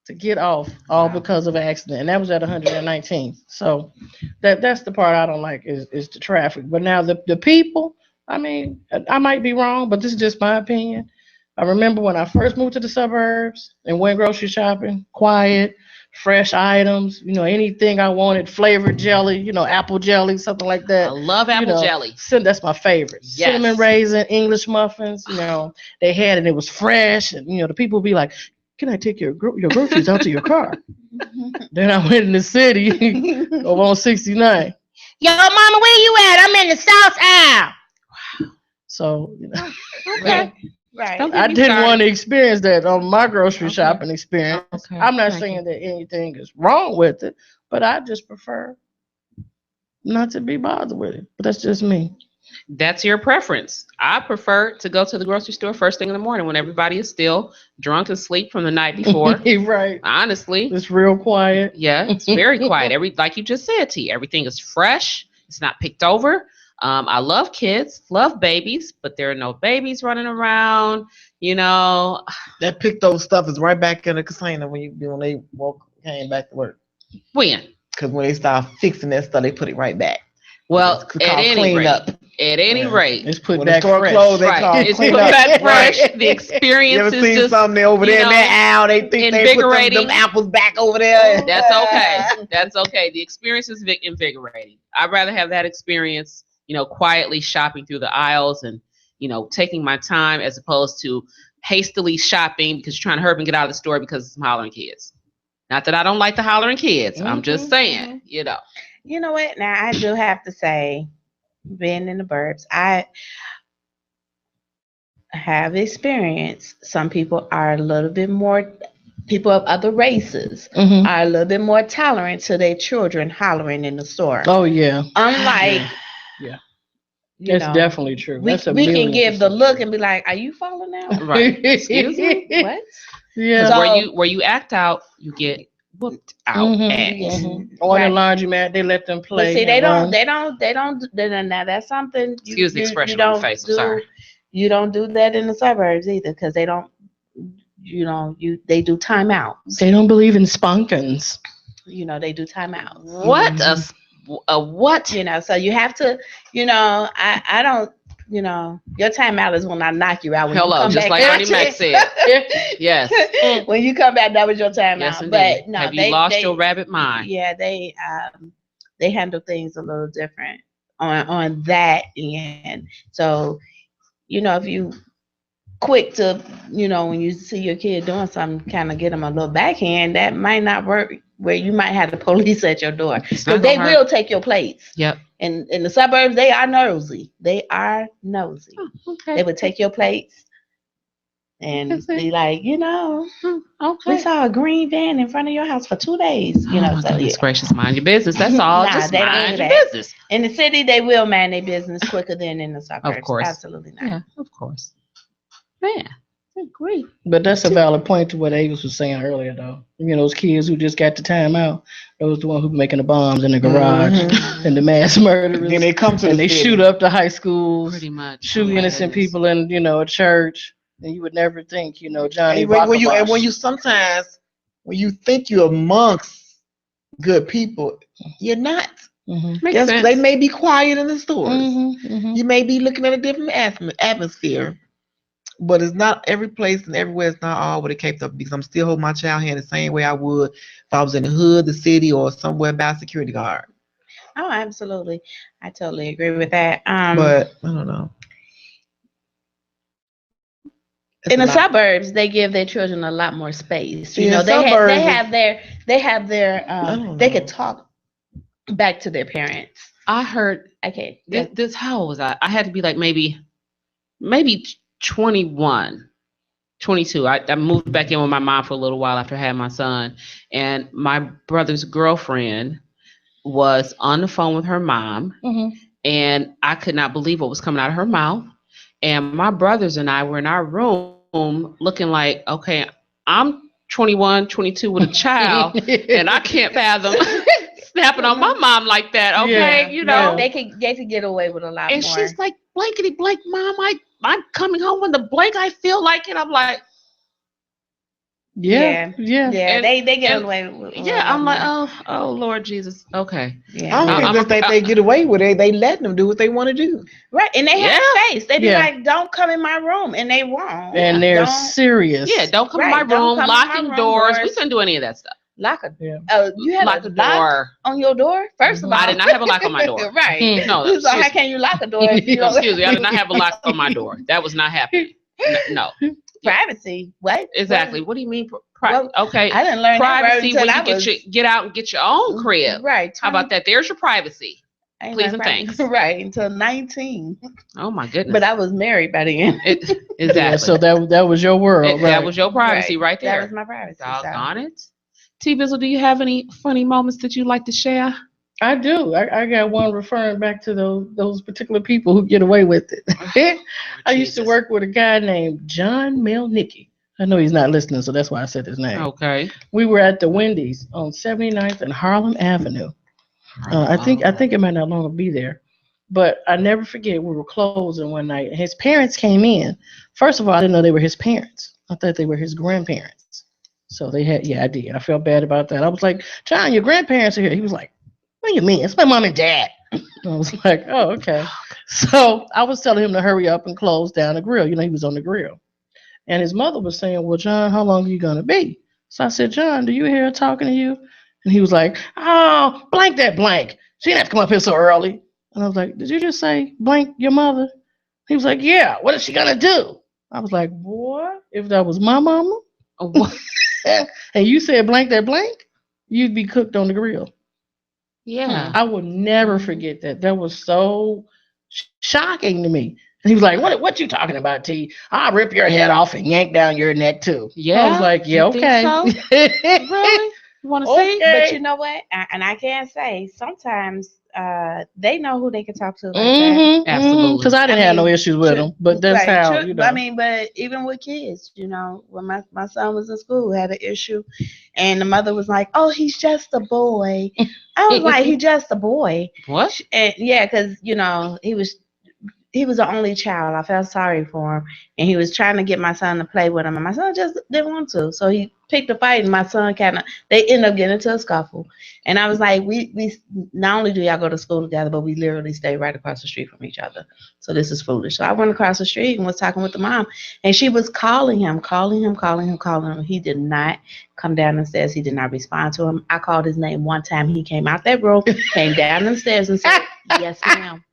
to get off, all because of an accident. And that was at 119th. So that's the part I don't like is the traffic. But now the people, I mean, I might be wrong, but this is just my opinion. I remember when I first moved to the suburbs and went grocery shopping, quiet, fresh items, you know, anything I wanted, flavored jelly, you know, apple jelly, something like that. I love apple jelly. That's my favorite. Yes. Cinnamon raisin, English muffins, you know, they had it, and it was fresh. And, you know, the people would be like, can I take your groceries out to your car? Then I went in the city over on 69. Yo, mama, where you at? I'm in the south aisle. Wow. So, you know. Okay. Right. I didn't want to experience that on my grocery shopping experience. Okay. I'm not saying that anything is wrong with it, but I just prefer not to be bothered with it. But that's just me. That's your preference. I prefer to go to the grocery store first thing in the morning when everybody is still drunk and asleep from the night before. Right. Honestly. It's real quiet. Yeah, it's very quiet. Like you just said, T, everything is fresh. It's not picked over. I love kids, love babies, but there are no babies running around, you know. That picked over stuff is right back in the container when they came back to work. When? Because when they start fixing that stuff, they put it right back. Well, at any rate, it's put back fresh. It's put back fresh. The experience you ever seen something over there in that aisle? They think they put them apples back over there. That's okay. That's okay. The experience is invigorating. I'd rather have that experience, you know, quietly shopping through the aisles and, you know, taking my time as opposed to hastily shopping because you're trying to hurry and get out of the store because of some hollering kids. Not that I don't like the hollering kids. I'm just saying, you know. You know what? Now, I do have to say, being in the burbs, I have experienced some people are a little bit more, people of other races are a little bit more tolerant to their children hollering in the store. Oh, yeah. Unlike, that's definitely true. We can give the look and be like, are you falling out? Right. Excuse me? What? Yeah. So, where you act out, you get whooped out at. On the laundromat, they let them play. But see, they don't. Now that's something. Excuse the expression on the face. I'm sorry. You don't do that in the suburbs either, because they don't. You know, they do timeout. They don't believe in spankings. You know, they do timeout. What a what? You know, so you have to. You know, I don't. You know, your timeout is when I knock you out. When Hello, you come just back. like Ernie Mac said. Yes. When you come back, that was your timeout. Yes, indeed. But no, have you lost your rabbit mind? Yeah, they handle things a little different on that end. So if you quick to, when you see your kid doing something, kind of get them a little backhand, that might not work, where you might have the police at your door. Because they will take your plates. Yep. And in the suburbs, they are nosy. Oh, okay. They would take your plates and be like, okay, we saw a green van in front of your house for 2 days. My goodness gracious, mind your business. That's all. Just mind your business. In the city, they will mind their business quicker than in the suburbs. Of course. Absolutely not. Yeah, of course. Man, I agree. But that's a valid point to what Avis was saying earlier, though. Those kids who just got the time out, those the ones who making the bombs in the garage and the mass murderers. Then they come to and they shoot up the high schools, pretty much, shoot innocent people in, a church. And you would never think, Johnny. And when you think you're amongst good people, you're not. Makes sense. They may be quiet in the stores. You may be looking at a different atmosphere. But it's not every place and everywhere. It's not all what it caped up, because I'm still holding my child hand the same way I would if I was in the hood, the city, or somewhere by a security guard. Oh, absolutely. I totally agree with that. But I don't know. In the suburbs, they give their children a lot more space. They could talk back to their parents. I heard. Okay. This how old was I? I had to be like maybe 21, 22. I moved back in with my mom for a little while after I had my son, and my brother's girlfriend was on the phone with her mom, and I could not believe what was coming out of her mouth. And my brothers and I were in our room looking like, okay, I'm 21, 22 with a child, and I can't fathom snapping on my mom like that. Okay, they could get away with a lot more. And she's like, blankety blank, Mom, I'm coming home with the blank. I feel like it. I'm like, yeah. They get away with. I'm like, oh, Lord Jesus. Okay. Yeah. I don't think they get away with it. They let them do what they want to do. Right, and they have space. They be like, "Don't come in my room," and they won't. And they're serious. Yeah, don't come in my room. Locking doors. We couldn't do any of that stuff. Lock a you had a lock on your door? First of all, I did not have a lock on my door. Right. No. So how can you lock a door? Excuse me. I did not have a lock on my door. That was not happening. No. Privacy. What? Exactly. What do you mean? Okay. I didn't learn privacy when you get out and get your own crib. Right. How about that? There's your privacy. Please and thanks. Right, until 19. Oh my goodness. But I was married by the end. Exactly. Yeah, so that was your world. That was your privacy right there. That was my privacy. Doggone it. T-Bizzle, do you have any funny moments that you'd like to share? I do. I got one referring back to those particular people who get away with it. I used to work with a guy named John Melnicki. I know he's not listening, so that's why I said his name. Okay. We were at the Wendy's on 79th and Harlem Avenue. I think it might not longer be there. But I never forget, we were closing one night, and his parents came in. First of all, I didn't know they were his parents. I thought they were his grandparents. So they had, I did. I felt bad about that. I was like, John, your grandparents are here. He was like, what do you mean? It's my mom and dad. I was like, oh, okay. So I was telling him to hurry up and close down the grill. He was on the grill. And his mother was saying, well, John, how long are you going to be? So I said, John, do you hear her talking to you? And he was like, oh, blank that blank. She didn't have to come up here so early. And I was like, did you just say blank your mother? He was like, yeah, what is she going to do? I was like, boy, if that was my mama, and you said blank that blank, you'd be cooked on the grill. Yeah. I will never forget that. That was so shocking to me. And he was like, what you talking about, T? I'll rip your head off and yank down your neck too. Yeah. I was like, yeah, okay. Really? You want to see? But you know what? And I can say sometimes they know who they can talk to. Absolutely. Because I didn't have no issues with them. But that's how, I mean, but even with kids, when my son was in school, had an issue, and the mother was like, oh, he's just a boy. I was like, he's just a boy. What? And yeah, because, he was the only child. I felt sorry for him. And he was trying to get my son to play with him. And my son just didn't want to. So he picked a fight. And my son they ended up getting into a scuffle. And I was like, we not only do y'all go to school together, but we literally stay right across the street from each other. So this is foolish. So I went across the street and was talking with the mom. And she was calling him. He did not come down the stairs. He did not respond to him. I called his name one time. He came out that room, came down the stairs and said, yes, ma'am.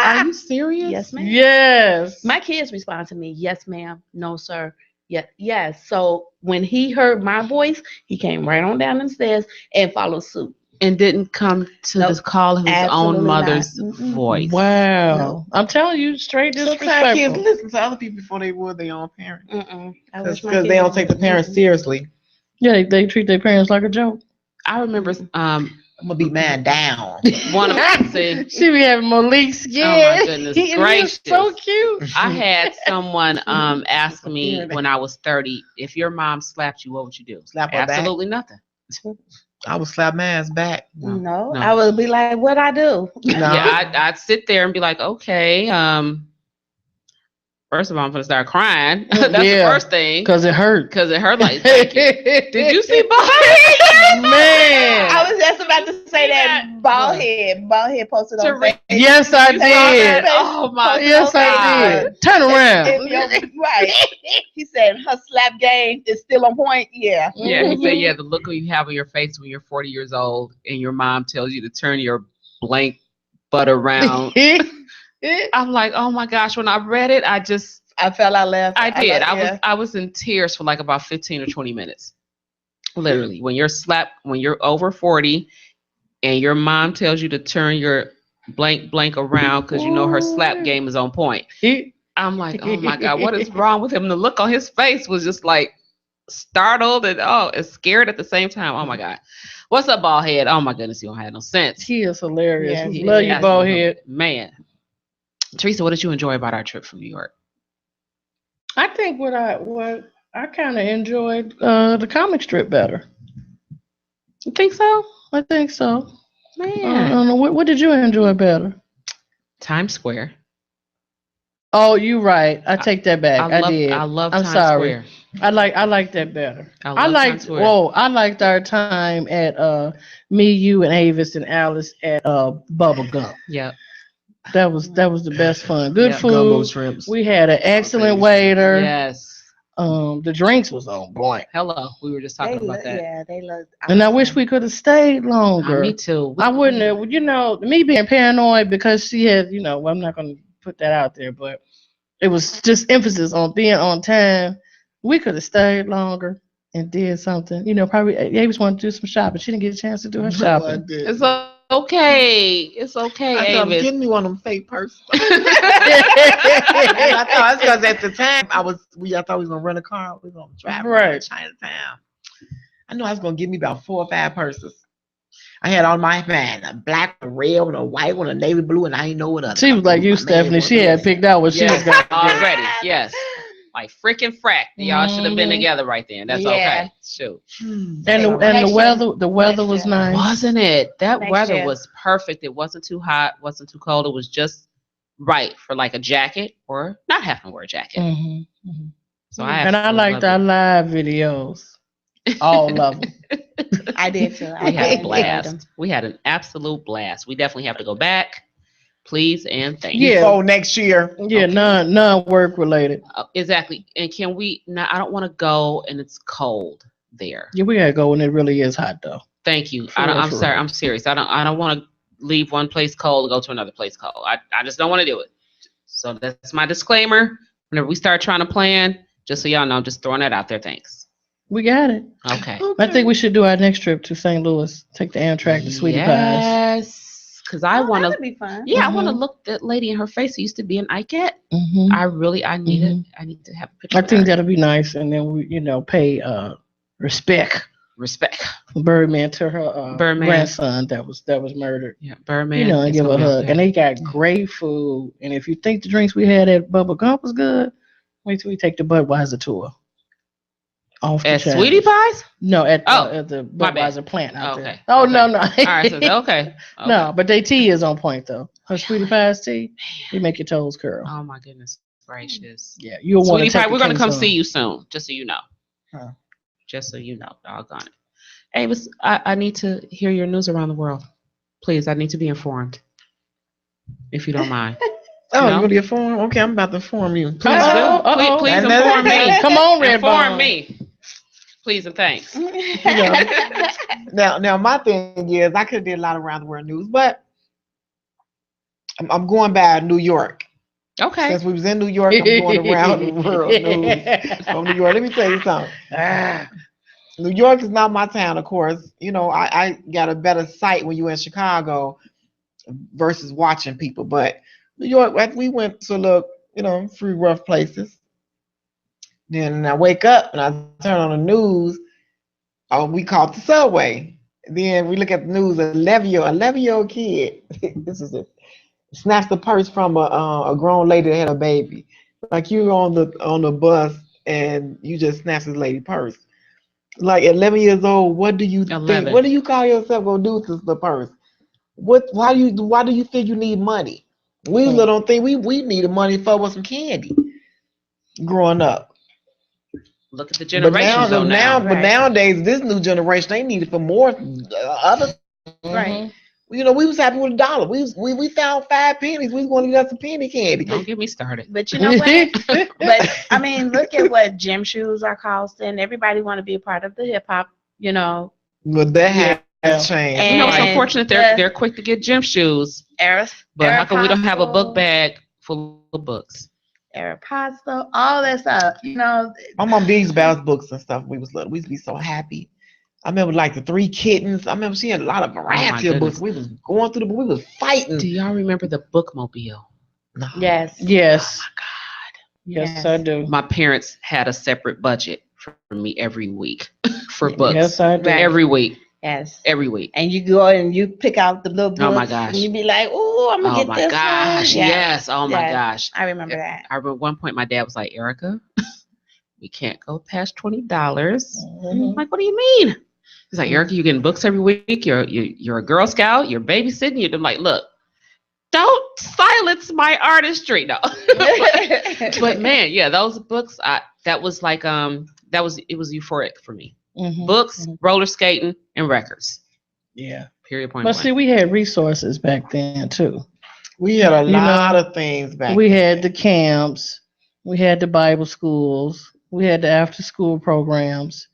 Are you serious? Yes, ma'am. Yes. My kids respond to me, yes, ma'am, no, sir. Yeah, yes. So when he heard my voice, he came right on down the stairs and followed suit. And didn't come to Nope. this call his Absolutely own mother's not. Mm-mm. voice. Wow. No. I'm telling you, straight Sometimes kids disrespectful. listen to other people before they would their own parents. Because Because they don't take the parents seriously. Yeah, they treat their parents like a joke. I remember I'm gonna beat man down. one of them. She be having Malik skin. Oh my goodness He gracious. is so cute. I had someone ask me when I was 30, if your mom slapped you, what would you do? Slap her back? Absolutely nothing. I would slap man's back. No, I would be like, what'd I do? No. Yeah, I'd sit there and be like, okay, first of all, I'm gonna start crying. That's the first thing. Because it hurt. Because it hurt like, thank you. Did you see bald Man. I was just about to say that bald head posted on Facebook. Yes, I did. Oh my Yes, God. I did. Turn around. Right. He said her slap game is still on point. Yeah. Yeah, he said, yeah, the look you have on your face when you're 40 years old and your mom tells you to turn your blank butt around. I'm like, oh my gosh, when I read it, I fell out laughing. I did. I was in tears for like about 15 or 20 minutes. Literally, when you're over 40 and your mom tells you to turn your blank around because you know her slap game is on point. I'm like, oh my God, what is wrong with him? And the look on his face was just like startled and scared at the same time. Oh my God. What's up, bald head? Oh my goodness, you don't have no sense. He is hilarious. Yeah, Love you, bald head. Man. Teresa, what did you enjoy about our trip from New York? I think what I kind of enjoyed the comic strip better. You think so? I think so. Man. I don't know. What did you enjoy better? Times Square. Oh, you're right. I take that back. I did. I love I'm Times sorry. Square. I like that better. I liked our time at me, you, and Avis and Alice at Bubble Gum. Yeah. That was the best fun. Good food. Gumbo shrimps. We had an excellent waiter. Yes. The drinks was on point. Hello. We were just talking about that. Yeah, they look. And I wish we could have stayed longer. Me too. I wouldn't have, me being paranoid because she had, I'm not going to put that out there, but it was just emphasis on being on time. We could have stayed longer and did something. Probably Avis wanted to do some shopping. She didn't get a chance to do her shopping. It's okay. It's okay, I thought, Avis. give me one of them fake purses. I thought it's because at the time I thought we was gonna rent a car. We was gonna drive around Chinatown. I know I was gonna give me about 4 or 5 purses. I had all my a black, a red one, a white one, a navy blue, and I didn't know what other. She was like you, Stephanie. She had picked out what she was going to do. Already. Yes. Like freaking frack. Y'all should have been together right then. That's okay. Shoot. And the weather was nice. Wasn't it? That Next weather year. was perfect. It wasn't too hot, wasn't too cold. It was just right for like a jacket or not having to wear a jacket. Mm-hmm. Mm-hmm. So I liked our live videos. All of them. I did too. We had a blast. We had an absolute blast. We definitely have to go back. Please and thank you. Yeah. Next year. Yeah, okay. none work related. Exactly. And can we now? I don't want to go and it's cold there. Yeah, we gotta go when it really is hot though. Thank you. I'm sorry. I'm serious. I don't want to leave one place cold and go to another place cold. I just don't want to do it. So that's my disclaimer. Whenever we start trying to plan, just so y'all know, I'm just throwing that out there. Thanks. We got it. Okay. I think we should do our next trip to St. Louis. Take the Amtrak to Sweetie Pies. Yes. Because I want to be fun. Yeah, I want to look that lady in her face who used to be an Ikette. Mm-hmm. I need to have a picture. I think that'll be nice, and then we, pay respect Birdman to her grandson that was murdered. Yeah, Birdman. And give a hug. And they got great food. And if you think the drinks we had at Bubba Gump was good, wait till we take the Budweiser tour. At Sweetie Pies? No, at the Budweiser plant out there. Oh, okay. No. All right, so, okay. No, but their tea is on point, though. Her Sweetie Pies tea, you make your toes curl. Oh, my goodness gracious. Yeah, you'll want to take we're going to come see you soon, just so you know. Huh. Just so you know, doggone it. Avis, I need to hear your news around the world. Please, I need to be informed, if you don't mind. Oh, you really inform? Okay, I'm about to inform you. Please do. Please inform me. Come on, Red Inform me. Please and thanks. Now, my thing is, I could have did a lot of around the world news, but I'm going by New York. Okay. Since we was in New York, I'm going around the world news from New York. Let me tell you something. New York is not my town, of course. You know, I got a better sight when you're in Chicago versus watching people. But New York, we went to look, you know, few rough places. Then I wake up and I turn on the news. Oh, we caught the subway. Then we look at the news. 11-year-old kid. This is it. Snatched the purse from a grown lady that had a baby. Like you on the bus and you just snatched this lady purse. Like 11 years old, what do you think? What do you call yourself gonna do to the purse? Why do you think you need money? We little don't think we needed money for some candy growing up. Look at the generations but nowadays, this new generation, they need it for more other. Right. You know, we was happy with $1. We found 5 pennies. We was going to get us some penny candy. Don't get me started. But you know what? But I mean, look at what gym shoes are costing. Everybody want to be a part of the hip hop. You know. But that has changed. And you know, it's unfortunate they're quick to get gym shoes. But how come we don't have a book bag full of books? Aeropostale, all that stuff. You know. My mom used to buy us books and stuff. We was little. We used to be so happy. I remember like the 3 Kittens. I remember she had a lot of variety of books. We was going through we was fighting. Do y'all remember the Bookmobile? No. Yes. Oh my God. Yes, I do. My parents had a separate budget for me every week for books. Yes, I do. Every week. Yes. Every week. And you go and you pick out the little books. Oh my gosh. And you be like, oh, I'm going to get this one. Oh my gosh. Yes. Oh my gosh. I remember that. I remember at one point my dad was like, Erica, we can't go past $20. I'm like, what do you mean? He's like, Erica, you're getting books every week. You're a Girl Scout. You're babysitting. I'm like, look, don't silence my artistry. No. But man, yeah, those books, it was euphoric for me. Books, roller skating, and records. Yeah. Period. Point. But see, we had resources back then too. We had a lot of things back then. We had the camps. We had the Bible schools. We had the after-school programs.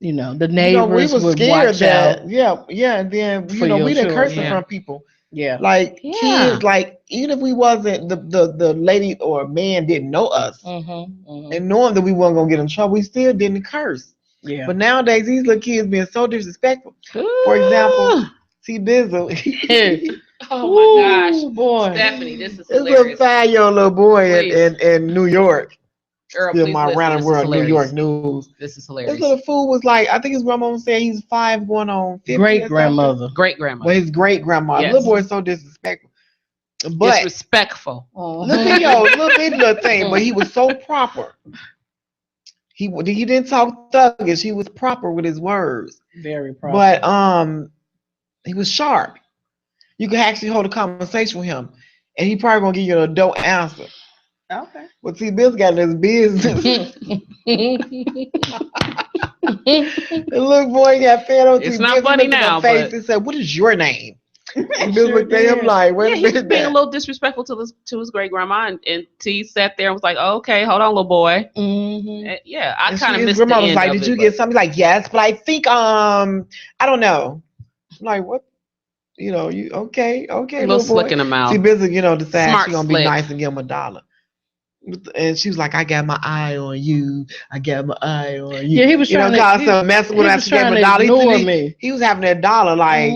You know, the neighbors would watch out. Yeah. And then we didn't curse in front of people. Yeah. Like kids, like even if we wasn't the lady or man didn't know us, and knowing that we weren't gonna get in trouble, we still didn't curse. Yeah. But nowadays, these little kids being so disrespectful. For example, T Bizzle. Oh my gosh, boy, Stephanie, this is hilarious. This is a 5-year-old little boy in New York. Girl, still my around the world New York news. This is hilarious. This little fool was like, I think his grandma said he's 5 going on 50. Great grandmother. Well, his great grandmother. Yes. Little boy is so disrespectful. But disrespectful. Little thing, but he was so proper. He didn't talk thuggish. He was proper with his words. Very proper. But he was sharp. You could actually hold a conversation with him, and he probably gonna give you an adult answer. Okay. Well, see, Bill's got his business. The little boy got fed on. It's not funny now. He said, "What is your name?" And Bill looked at him like, "Wait a minute." He was being a little disrespectful to his great grandma, and T sat there and was like, oh, "Okay, hold on, little boy." Yeah, I kind of missed the end of it. His grandma was like, "Did you get something?" He's like, "Yes, but I think I don't know." I'm like, what? You know, you okay, a little slick in the mouth. She busy, decide she's gonna be nice and give him $1. And she was like, "I got my eye on you. I got my eye on you." Yeah, he was trying to mess with him. He was having that $1 like,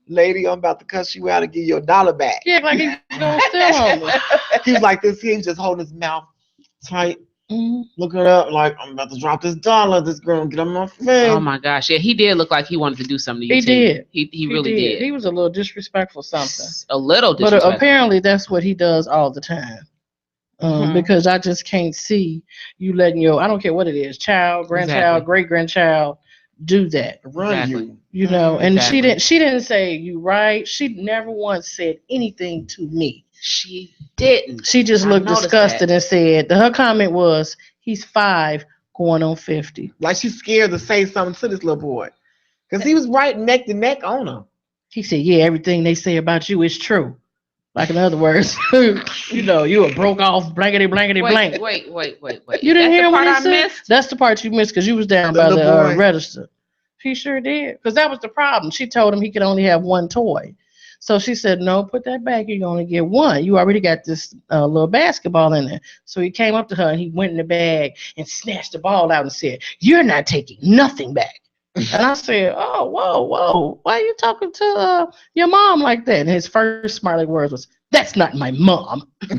lady, I'm about to cuss you out and give you $1 back. Yeah, like he's gonna steal on me. He was like this. He was just holding his mouth tight, looking up like, I'm about to drop this $1. This girl get on my face. Oh my gosh, yeah, he did look like he wanted to do something to you. He did. He really did. He was a little disrespectful, something. A little disrespectful. But apparently that's what he does all the time. Because I just can't see you letting I don't care what it is, child, grandchild, great grandchild, do that. Run you. You know, and she didn't say you right. She never once said anything to me. She didn't. She just looked disgusted and said her comment was, he's 5 going on 50. Like she's scared to say something to this little boy. Because he was right neck to neck on her. He said, yeah, everything they say about you is true. Like in other words, you were broke off blankety blank. Wait. You didn't hear what I missed? That's the part you missed because you was down by the register. She sure did. Because that was the problem. She told him he could only have one toy. So she said, no, put that back. You only get one. You already got this little basketball in there. So he came up to her and he went in the bag and snatched the ball out and said, you're not taking nothing back. And I said, oh, whoa. Why are you talking to your mom like that? And his first smiling words was, that's not my mom. I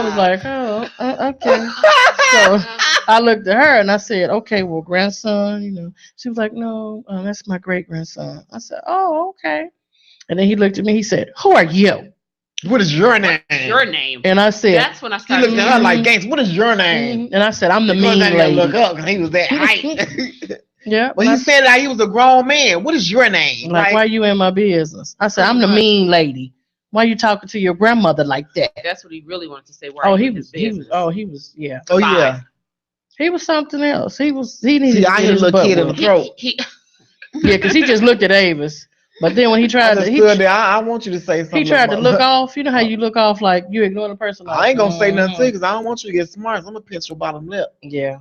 was like, oh, okay. So I looked at her and I said, okay, well, grandson, She was like, no, that's my great grandson. I said, oh, okay. And then he looked at me. He said, who are you? What is your name? Your name. And I said, that's when I started. He looked at her like, Gangs, what is your name? And I said, I'm the mean lady. Look up because he was that height. Yeah. But he said that he was a grown man. What is your name? Like, why are you in my business? I said, I'm the mean lady. Why are you talking to your grandmother like that? That's what he really wanted to say. He was, yeah. Oh, yeah. He was something else. He needed to get his little kid in the throat. Yeah, because he just looked at Avis. But then when he tried I want you to say something. He tried to look off. You know how you look off like you ignore the person. Like, I ain't gonna say nothing to you because I don't want you to get smart. So I'm gonna pinch your bottom lip. Yeah.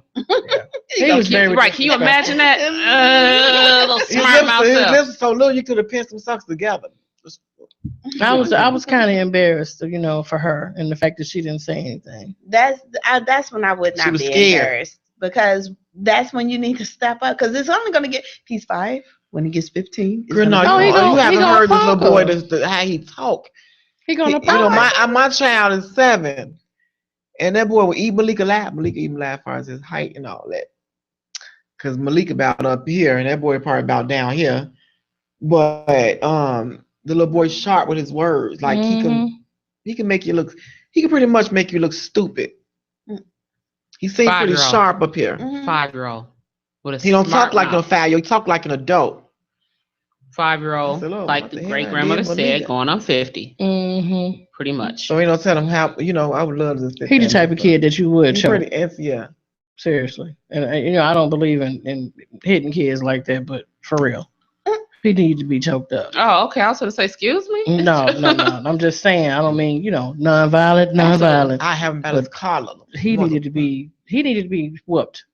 He was very right. Can you imagine that? Little smart mouth. His lips were so little you could have pinched some socks together. I was kind of embarrassed, for her and the fact that she didn't say anything. That's when I would not be embarrassed, because that's when you need to step up, because it's only gonna get. He's 5. When he gets 15, you haven't heard this little boy how he talk. He gonna my child is 7, and that boy will eat Malika laugh. Malika even laugh as far as his height and all that. Cause Malika about up here, and that boy probably about down here. But the little boy sharp with his words. Like he can make you look. He can pretty much make you look stupid. He seems pretty sharp up here. 5-year-old. He don't talk like no 5-year-old. He talk like an adult. 5-year-old, like the great grandmother said, going on 50. Pretty much. So tell him how. I would love to. He the type of kid that you would show. Yeah. Seriously, and I don't believe in hitting kids like that, but for real, he needs to be choked up. Oh, okay. I was going to say, excuse me. No. I'm just saying. I don't mean nonviolent. I haven't got his collar. He needed to be whooped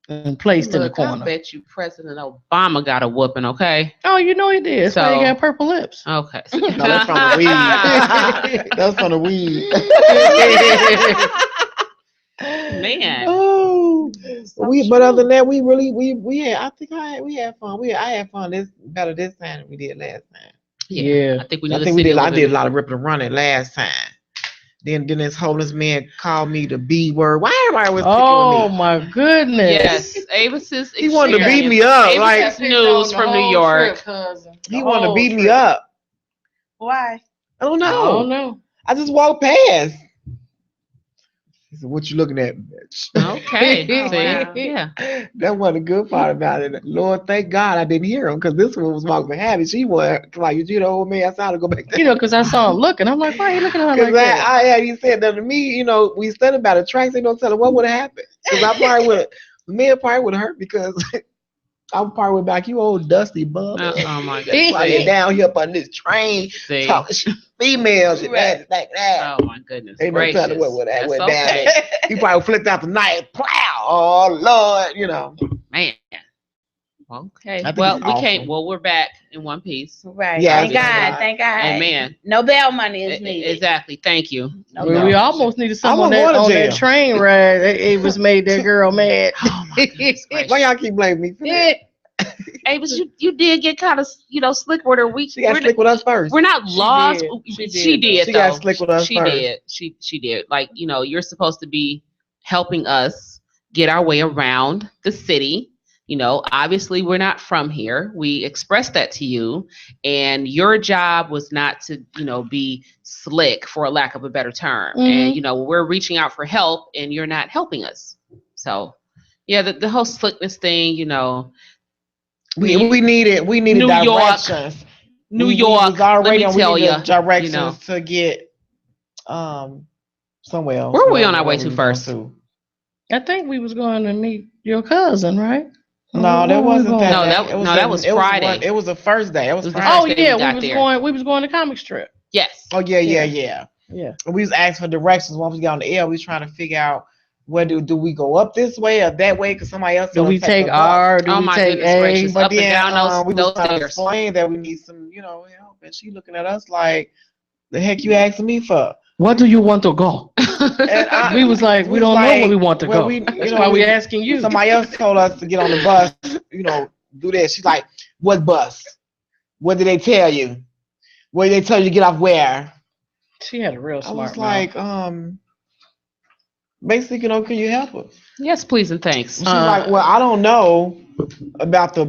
and placed in the corner. I bet you President Obama got a whooping, okay? Oh, he did. That's why he got purple lips. Okay. No, that's from the weed. That's from the weed. Man. Oh, but other than that, we had. I think we had fun. I had fun better this time than we did last time. Yeah. I think we did. I did a lot of ripping and running last time. Then this homeless man called me the B word. Why everybody was picking with me? Oh my goodness! Yes, Avis's. He wanted to beat me up. Avis like news from New York. He wanted to beat me up. Why? I don't know. I just walked past. He said, "What you looking at, bitch?" Okay. Wow. Yeah. That wasn't a good part about it. Lord, thank God I didn't hear him, because this one was walking behind me. She was like, "You the old man." I saw her go back there. Because I saw him looking. I'm like, why are you looking at her like that? He said that to me. We studied about the tracks. They don't tell her what would have happened. Because I probably would have hurt, because I probably went back. You old dusty bum. Oh my God. While you're down here up on this train talking females and that. Oh my goodness. Ain't no telling what would have went okay. down. He probably flipped out the knife. Plow. Oh Lord, Man. Okay. Well, we can't. Well, we're back in one piece. Right. Yeah, Thank God. Amen. No bail money is needed. Exactly. Thank you. We almost needed someone on that train ride. It was made that girl mad. Oh my goodness. why y'all keep blaming me for that? Hey, but you did get kind of slick with her. She got slick with us first. We're not lost. She did. She got slick with us first. She did. Like, you're supposed to be helping us get our way around the city. Obviously we're not from here. We expressed that to you, and your job was not to, be slick, for a lack of a better term. And, we're reaching out for help and you're not helping us. So yeah, the whole slickness thing, we needed New directions. New York, let me tell you, directions to get somewhere else. Where were we on our way to first? I think we was going to meet your cousin, right? No, that wasn't that. No, that was Friday. It was the first day. It was Friday. Oh yeah, we was going to comic strip. Yes. Oh yeah. We was asking for directions once we got on the air. We was trying to figure out Where do we go up this way or that way? Because somebody else. Do we take R? Do we take A? But up and down we those was trying to explain that we need some, help, and she looking at us like, the heck you asking me for? What do you want to go? And we was like, we don't know where we want to go. That's why we asking you. Somebody else told us to get on the bus, do this. She's like, what bus? What did they tell you? Where did they tell you to get off where? She had a real smart I was like, basically, can you help us? Yes, please and thanks. She's like, well, I don't know about the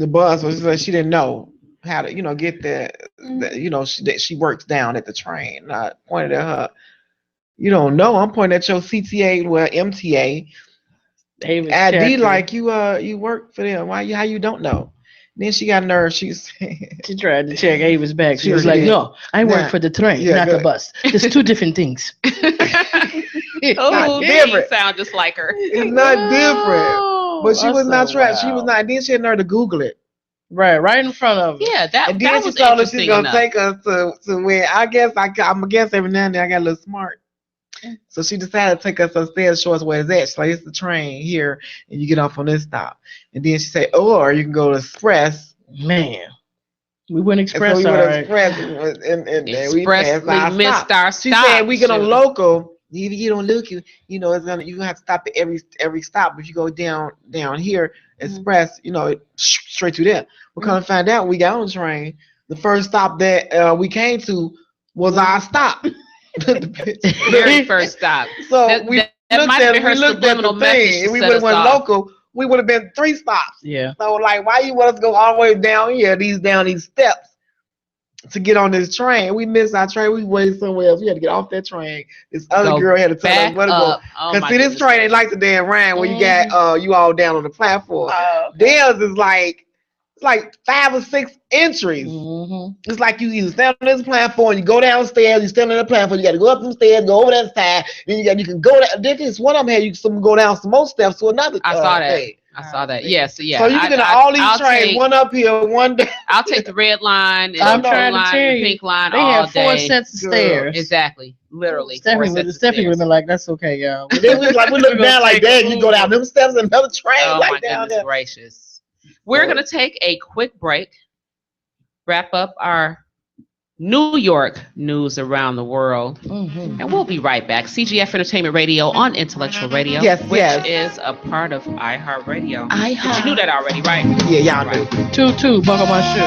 bus. So she said she didn't know how to, get she works down at the train. And I pointed at her. You don't know. I'm pointing at your CTA, MTA. ID like you work for them. How you don't know? Then she got nerve. She tried to check Ava's back. She was like, no, I work for the train, not the bus. There's two different things. Oh, different. Sound just like her. It's not different. But she was not trying. She was not. Then she had nerve to Google it. Right in front of her. Yeah, that. And then that she was told us she's gonna enough. take us to where I'm gonna guess every now and then I got a little smart. So she decided to take us upstairs, show us where it's at. She's like, it's the train here, and you get off on this stop. And then she said, or you can go to Express. Man, we went Express. And so we went Express, and we missed our stop. She said, we get on local. If you don't look, it's you're gonna have to stop at every stop. If you go down here, Express, straight to there. We're gonna find out when we got on the train. The first stop that we came to was our stop. The very first stop. So we looked at the thing. If we would have went local, we would have been 3 stops. Yeah. So why you want us to go all the way down here, down these steps to get on this train? We missed our train. We waited somewhere else. We had to get off that train. This other girl had to tell us where to go. Because this train ain't like the damn Ryan where you got you all down on the platform. Theirs is like, it's like 5 or 6 entries. Mm-hmm. It's like you stand on this platform, you go downstairs, you stand on the platform, you got to go up some stairs, go over that side, then you can go down. This one of them had you can go down some more steps to another. I saw that. Thing. I saw that. Yes, yeah. So you can all these trains, one up here, one down. I'll take the red line, the I'm trying to tell you, pink line. They all had 4 day. sets of stairs. Exactly, literally. Stephanie would have been like, "That's okay, y'all." Then we look down like that. You go down them steps, another train like down there. Gracious. We're going to take a quick break, wrap up our New York news around the world, and we'll be right back. CGF Entertainment Radio on Intellectual Radio, which is a part of iHeartRadio. But you knew that already, right? Yeah, y'all knew. Toot, buckle my shoe.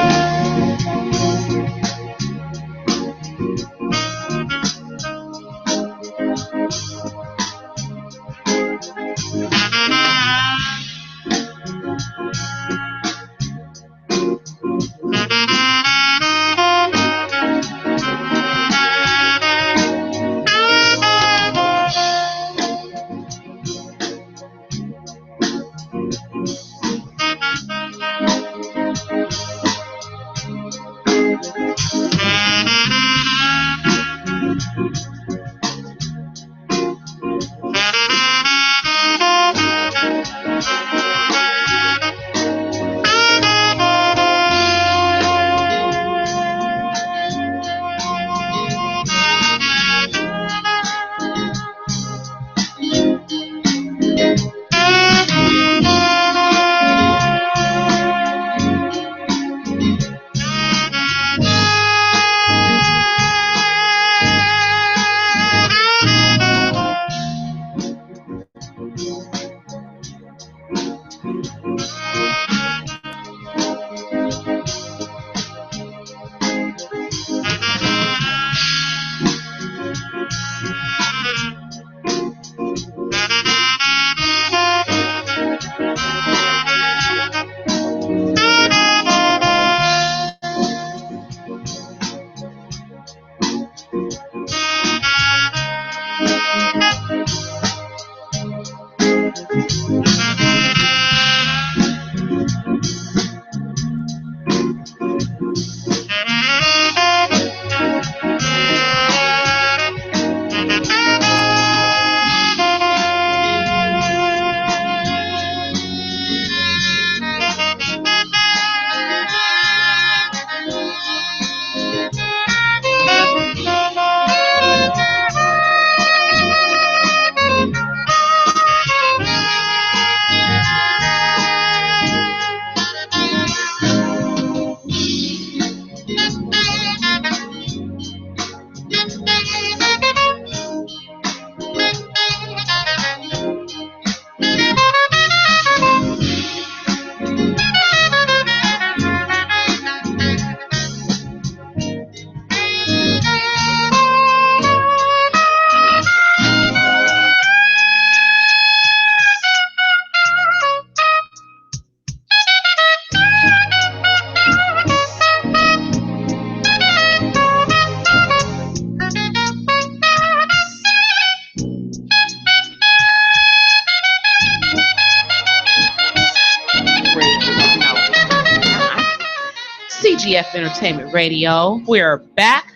CGF Entertainment Radio. We're back,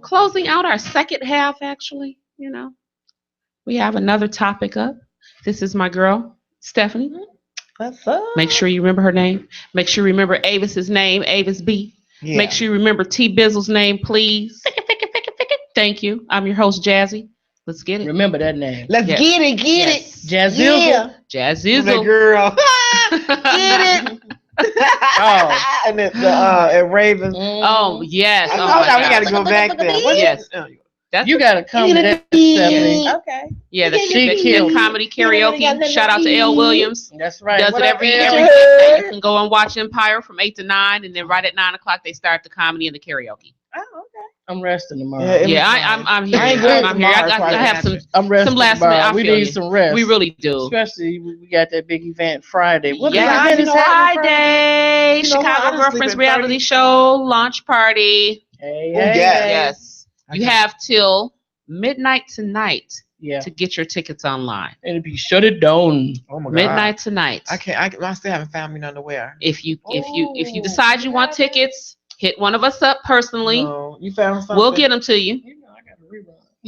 closing out our second half, actually. You know, we have another topic up. This is my girl, Stephanie. What's up? Make sure you remember her name. Make sure you remember Avis's name, Avis B. Yeah. Make sure you remember T Bizzle's name, please. Thank you. I'm your host, Jazzy. Let's get it. Remember that name. Let's get it. Jazzizzle. Yeah. Jazzizzle. The girl. Get it. Oh. And and Raven. Oh, yes. I Oh, thought my we God. got to go back there. Yes. That's You gotta come to that, Stephanie. Okay. Yeah, the killed it. comedy karaoke. Shout out to L. Williams. That's right. Does What it up, every Elle? Thursday. You can go and watch Empire from 8 to 9, and then right at 9 o'clock they start the comedy and the karaoke. Oh, okay. I'm resting tomorrow. Yeah, I'm here. I ain't good I'm here. I tomorrow, have some I'm resting last tomorrow. minute. I We feel need you. some rest. We really do. Especially we got that big event Friday. What Yeah, event is happening Friday. You know what? Chicago I done Girlfriends sleep in reality 30. show launch party. Hey, Oh, hey, yeah. hey. Yes. You have till midnight tonight Yeah. to get your tickets online. And be shut it down. Oh my God. Midnight tonight. I still haven't found me none to wear. If you decide you want tickets, hit one of us up personally. No, you found something? We'll get them to you. You know, I got a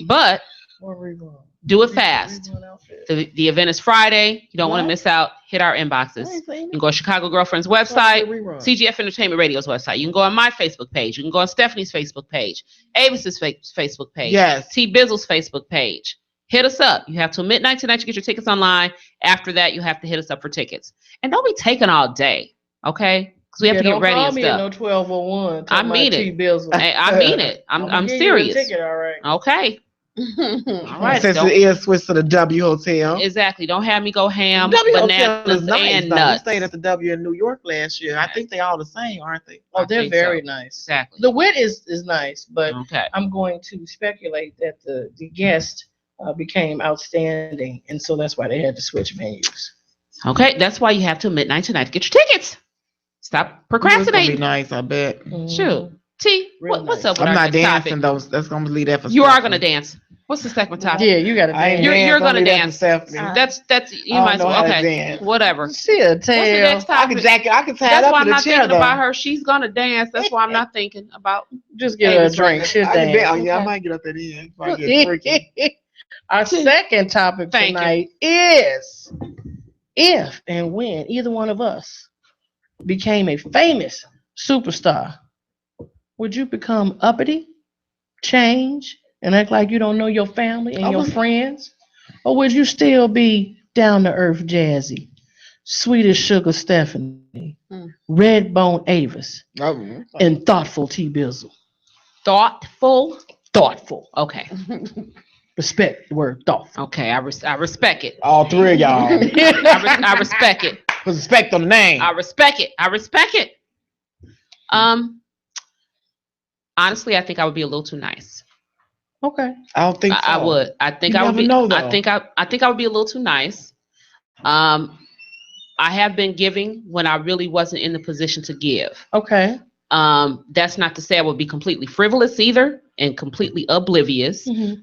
rerun. But More rerun. do it fast. Rerun outfit. The event is Friday. You don't want to What? miss out. Hit our inboxes. You can go to Chicago Girlfriend's website, CGF Entertainment Radio's website. You can go on my Facebook page. You can go on Stephanie's Facebook page, Avis's Facebook page, Yes. T Bizzle's Facebook page. Hit us up. You have till midnight tonight to get your tickets online. After that, you have to hit us up for tickets. And don't be taking all day, okay? Because we have to get ready and Don't stuff. call me no 1201. I mean it. T-Bizzle. Hey, I mean it. I'm give serious. You a ticket, all right. Okay. All right. Since Don't- it is switched to the W Hotel. Exactly. Don't have me go ham, W Hotel bananas, is nice. and though. We nuts. stayed at the W in New York last year. I think they all the same, aren't they? Oh, I they're think very so. nice. Exactly. The wit is nice, but Okay. I'm going to speculate that the guest became outstanding, and so that's why they had to switch venues. Okay. That's why you have till midnight tonight to get your tickets. Stop It's gonna be procrastinating. nice, I bet. Shoot. T, Real what's nice. up with I'm our not next dancing topic? though. That's gonna leave that for You are Stephanie. gonna dance. What's the second topic? Yeah, you got to I ain't dance. You're dance, gonna leave that for dance. Stephanie. That's you I don't might as know well. how to Okay. dance. Whatever. See a What's the tail. next I can topic? I can tie it That's up why in I'm the not chair thinking though. about her. She's gonna dance. That's why I'm not thinking about. Just get her a Avis right drink. now. She'll I can dance. dance. Oh, yeah, I Okay. might get up there then. If I get freaky. Our second topic Thank you. tonight is if and when either one of us became a famous superstar, would you become uppity, change, and act like you don't know your family and your friends? Or would you still be down to earth Jazzy, sweet as sugar Stephanie, red bone Avis, and thoughtful T Bizzle? Thoughtful. Thoughtful. Okay. Respect the word thoughtful. Okay. I respect it. All three of y'all. I respect it. Put respect on the name. I respect it. I respect it. Honestly, I think I would be a little too nice. Okay. I don't think so. I would. I think You I would never be. know, I though. think I would be a little too nice. I have been giving when I really wasn't in the position to give. Okay. That's not to say I would be completely frivolous either and completely oblivious. You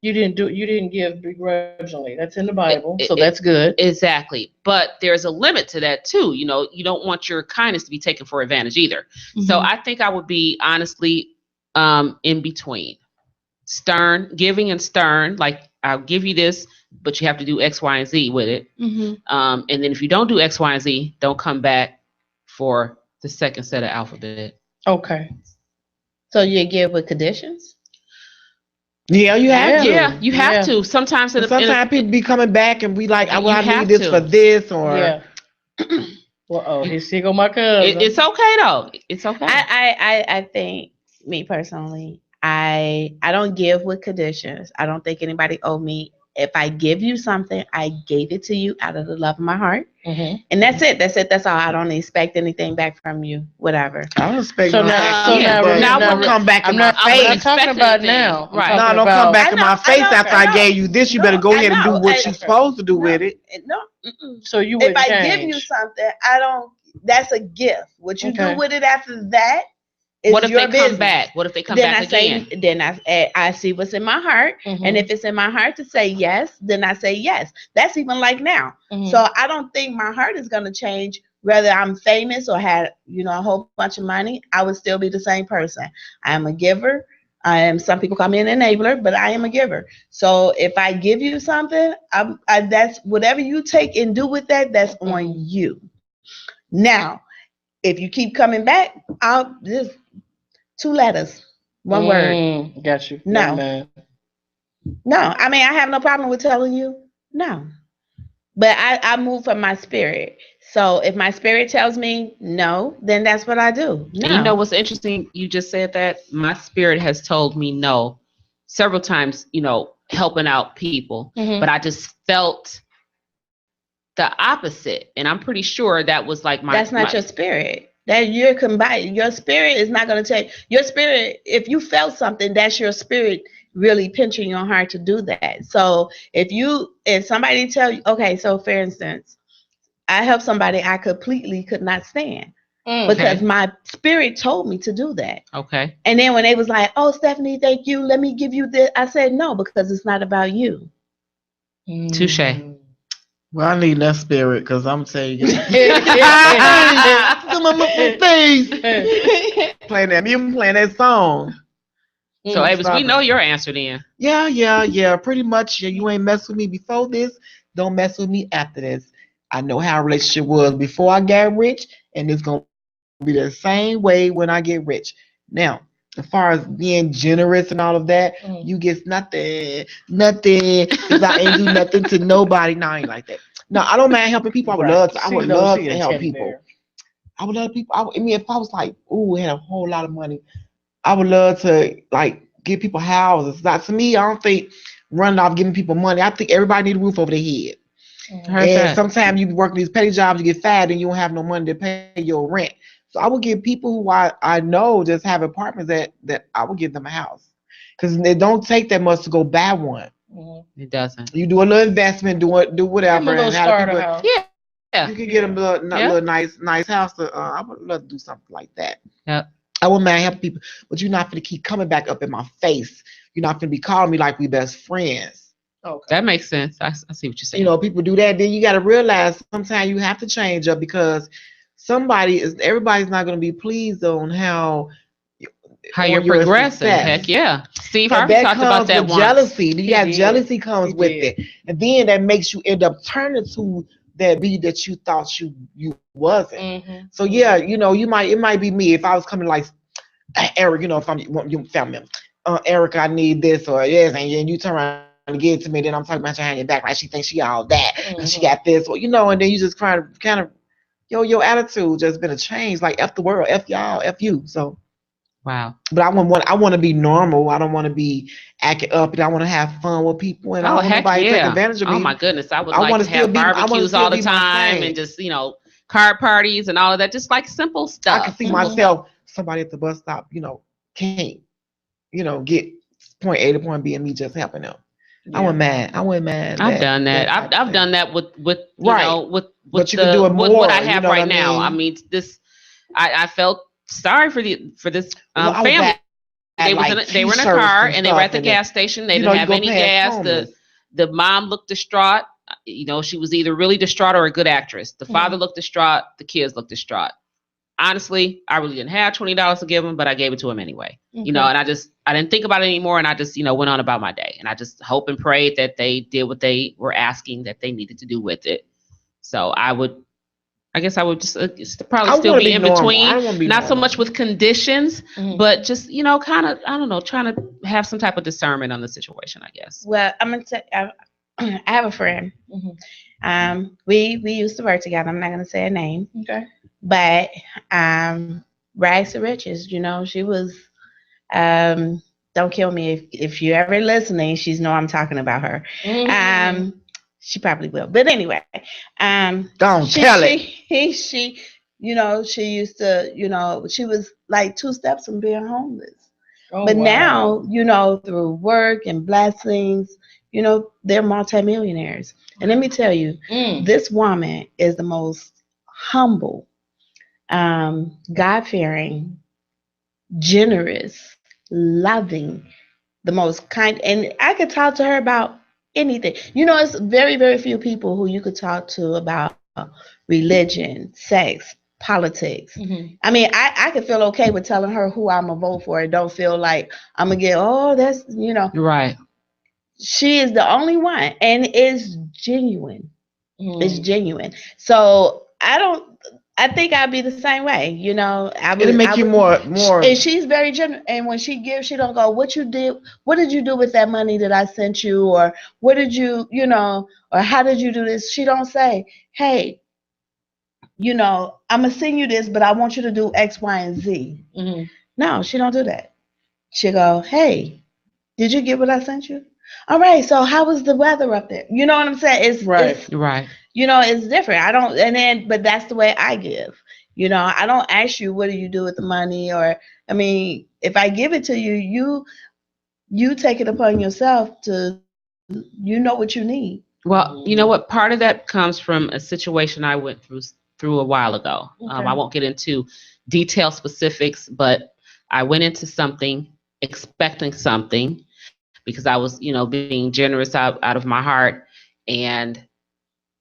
didn't give begrudgingly. That's in the Bible, so it- that's good. Exactly. But there's a limit to that too. You know, you don't want your kindness to be taken for advantage either. So I think I would be honestly in between. Stern, giving and stern, like I'll give you this, but you have to do X, Y, and Z with it. And then if you don't do X, Y, and Z, don't come back for the second set of alphabet. Okay. So you give with conditions? Yeah, you have to. Yeah, you have to. Sometimes Sometimes people be coming back and be like, You "I have need this to. for this," or Yeah. Well, here go my cousin. it's okay though. It's okay. I think, me personally, I don't give with conditions. I don't think anybody owe me. If I give you something, I gave it to you out of the love of my heart. And that's it. That's all. I don't expect anything back from you. Whatever. I don't expect So no now- action, so now- but now don't we're- come back in my I'm face. not talking about anything. now. I'm Right. talking No, don't come about- back in my face after I know. gave you this. You better go ahead and do what you're supposed to do with it. No. So you If would I change. give you something, I don't. That's a gift. What you Okay. do with it after that is What if your they business. come back? What if they come Then back I say, again? then I see what's in my heart, and if it's in my heart to say yes, then I say yes. That's even like now. So I don't think my heart is gonna change whether I'm famous or had, a whole bunch of money, I would still be the same person. I am a giver. Some people call me an enabler, but I am a giver. So if I give you something, that's whatever you take and do with that, that's on you. Now, if you keep coming back, I'll just 2 letters, 1 word. Got you. No. Yeah, No. I mean, I have no problem with telling you no. But I move from my spirit. So if my spirit tells me no, then that's what I do. No. And you know what's interesting? You just said that my spirit has told me no several times, helping out people. Mm-hmm. But I just felt the opposite. And I'm pretty sure that was like that's not your spirit. That you're combined. Your spirit is not going to take your spirit. If you felt something, that's your spirit really pinching your heart to do that. So if somebody tell you, okay, so for instance, I helped somebody I completely could not stand because my spirit told me to do that. Okay. And then when they was like, oh, Stephanie, thank you. Let me give you this. I said, no, because it's not about you. Touche. Well, I need that spirit because I'm saying playing that song. So Avis, we know your answer then. Yeah. Pretty much. Yeah, you ain't mess with me before this. Don't mess with me after this. I know how a relationship was before I got rich, and it's gonna be the same way when I get rich. Now, as far as being generous and all of that, you get nothing. Because I ain't do nothing to nobody. No, I ain't like that. No, I don't mind helping people. I would love to help people. I would love people. If I was like, had a whole lot of money, I would love to like give people houses. Not to me, I don't think running off giving people money. I think everybody need a roof over their head. And sometimes you be working these petty jobs, you get fat, and you don't have no money to pay your rent. So I would give people who I know just have apartments that I would give them a house, because it don't take that much to go buy one. It doesn't. You do a little investment, do whatever, and starter house. Yeah. You can get them a little nice house. I would love to do something like that. Yeah. I wouldn't mind helping people, but you're not going to keep coming back up in my face. You're not going to be calling me like we best friends. Okay. That makes sense. I see what you're saying. People do that. Then you got to realize sometimes you have to change up, because everybody's not going to be pleased on how you're progressing. Heck yeah. Steve Harvey talked about that once. Jealousy. You got jealousy comes with it. And then that makes you end up turning to that be that you thought you wasn't. So yeah, it might be me if I was coming like Eric, if I'm you family member. Eric, I need this or yes, and you turn around and give it to me, then I'm talking about your back, right? She thinks she got all that, and she got this, or and then you just kind of your attitude just been a change, like F the world, F y'all, F you. So wow. But I want to be normal. I don't want to be acting up, and I want to have fun with people, and I don't want nobody to take advantage of me. Oh my goodness, I would like to have barbecues all the time, and just card parties and all of that, just like simple stuff. I can see myself, somebody at the bus stop, can't, get point A to point B, and me just helping them. Yeah. I wouldn't mind. I've done that. I've done that with with but you can do it more, with what I have right now. I mean, I felt sorry for this family. They were in a car and they were at the gas station. They didn't have any gas. The mom looked distraught. She was either really distraught or a good actress. The father looked distraught. The kids looked distraught. Honestly, I really didn't have $20 to give him, but I gave it to him anyway. And I didn't think about it anymore, and I just went on about my day. And I just hope and prayed that they did what they were asking that they needed to do with it. So I guess I would just probably still be in between, not so much with conditions, but just kind of, I don't know, trying to have some type of discernment on the situation, I guess. Well, I'm gonna say I have a friend. We used to work together. I'm not gonna say her name. Okay. But rags to riches, she was. Don't kill me if you're ever listening. She's know I'm talking about her. She probably will. But anyway, don't tell it. She used to, she was like 2 steps from being homeless. But now, through work and blessings, they're multimillionaires. And let me tell you, this woman is the most humble, God-fearing, generous, loving, the most kind. And I could talk to her about anything. It's very, very few people who you could talk to about religion, sex, politics. Mm-hmm. I mean, I could feel okay with telling her who I'm gonna vote for. I don't feel like I'm gonna get, oh, that's, Right. she is the only one, and it's genuine. It's Mm. genuine. So I think I'd be the same way. It'll make you more. And she's very genuine. And when she gives, she don't go, what did you do with that money that I sent you? Or what did you, or how did you do this? She don't say, hey, I'm gonna send you this, but I want you to do X, Y, and Z. Mm-hmm. No, she don't do that. She go, hey, did you get what I sent you? All right, so how was the weather up there? You know what I'm saying? It's Right. It's different. But that's the way I give. I don't ask you, what do you do with the money? Or, I mean, if I give it to you, you take it upon yourself to, know what you need. Well, you know what? Part of that comes from a situation I went through a while ago. Okay. I won't get into detailed specifics, but I went into something expecting something because I was, being generous out of my heart, and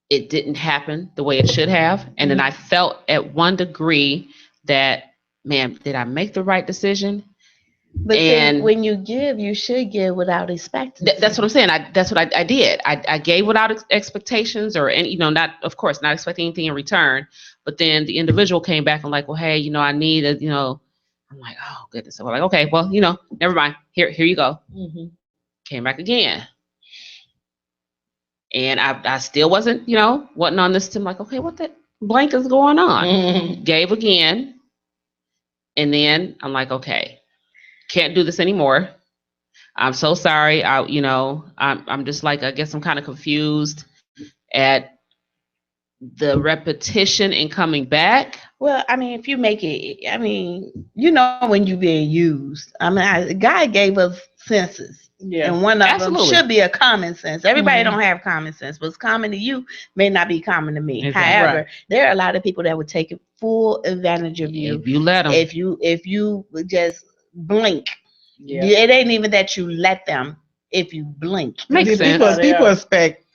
it didn't happen the way it should have. And then I felt at one degree that, man, did I make the right decision? But when you give, you should give without expecting. That's what I'm saying. That's what I did. I gave without expectations, or any, not expecting anything in return. But then the individual came back and like, well, hey, I need a, I'm like, oh goodness. So I'm like, okay, well, never mind. Here you go. Mm-hmm. Came back again. And I still wasn't on this. I'm like, okay, what the blank is going on? Mm-hmm. Gave again. And then I'm like, okay, can't do this anymore. I'm so sorry. I'm just like, I guess I'm kind of confused at the repetition and coming back. Well, I mean, if you make it, when you're being used. God gave us senses. Yeah. And one of Absolutely. them should be a common sense. Everybody don't have common sense. What's common to you may not be common to me. Exactly. However, Right. there are a lot of people that would take full advantage of you. If you let them. If you would just blink. Yeah. It ain't even that you let them. If you blink. Makes sense. People expect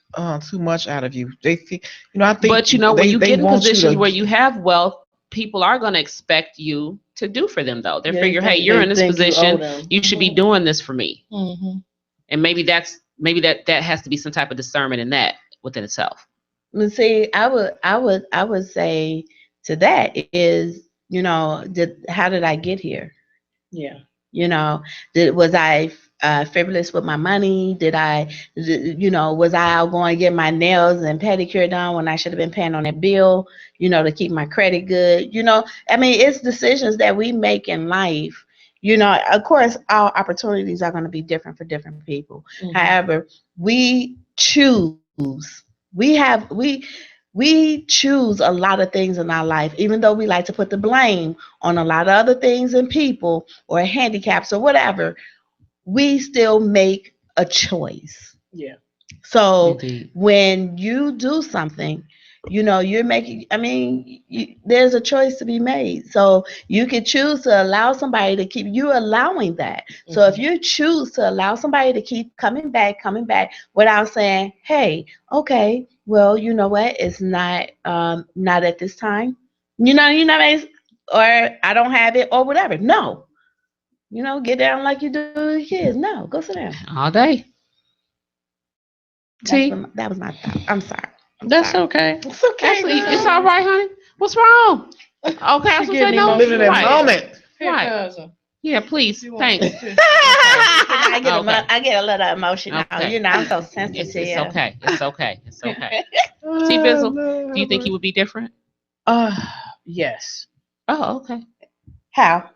too much out of you. They see, I think. But when you get in positions where you have wealth, people are going to expect you to do for them, though. They figure, hey, you're in this position, you should be doing this for me. Mm-hmm. And maybe that has to be some type of discernment in that within itself. See, I would say to that is, how did I get here? Yeah. Was I frivolous with my money? Was I out going to get my nails and pedicure done when I should have been paying on that bill, to keep my credit good? It's decisions that we make in life. Of course, our opportunities are going to be different for different people. Mm-hmm. However, we choose. We choose a lot of things in our life, even though we like to put the blame on a lot of other things and people or handicaps or whatever. We still make a choice. Yeah. So Indeed. when you do something, you're making, there's a choice to be made. So you can choose to allow somebody to keep you allowing that. Mm-hmm. So if you choose to allow somebody to keep coming back without saying, hey, okay, well, you know what? It's not at this time. Or I don't have it or whatever. No. Get down like you do with kids. No, go sit down. All day. That was my thought. I'm sorry. That's okay. It's okay. Actually, it's all right, honey. What's wrong? Okay, I was gonna say no. Living in that moment. Right. Cousin. Yeah, please. Thanks. I get a little emotional. Okay. I'm so sensitive. It's okay. It's okay. It's okay. T-Bizzle, do you think you would be different? Yes. Oh, okay. How?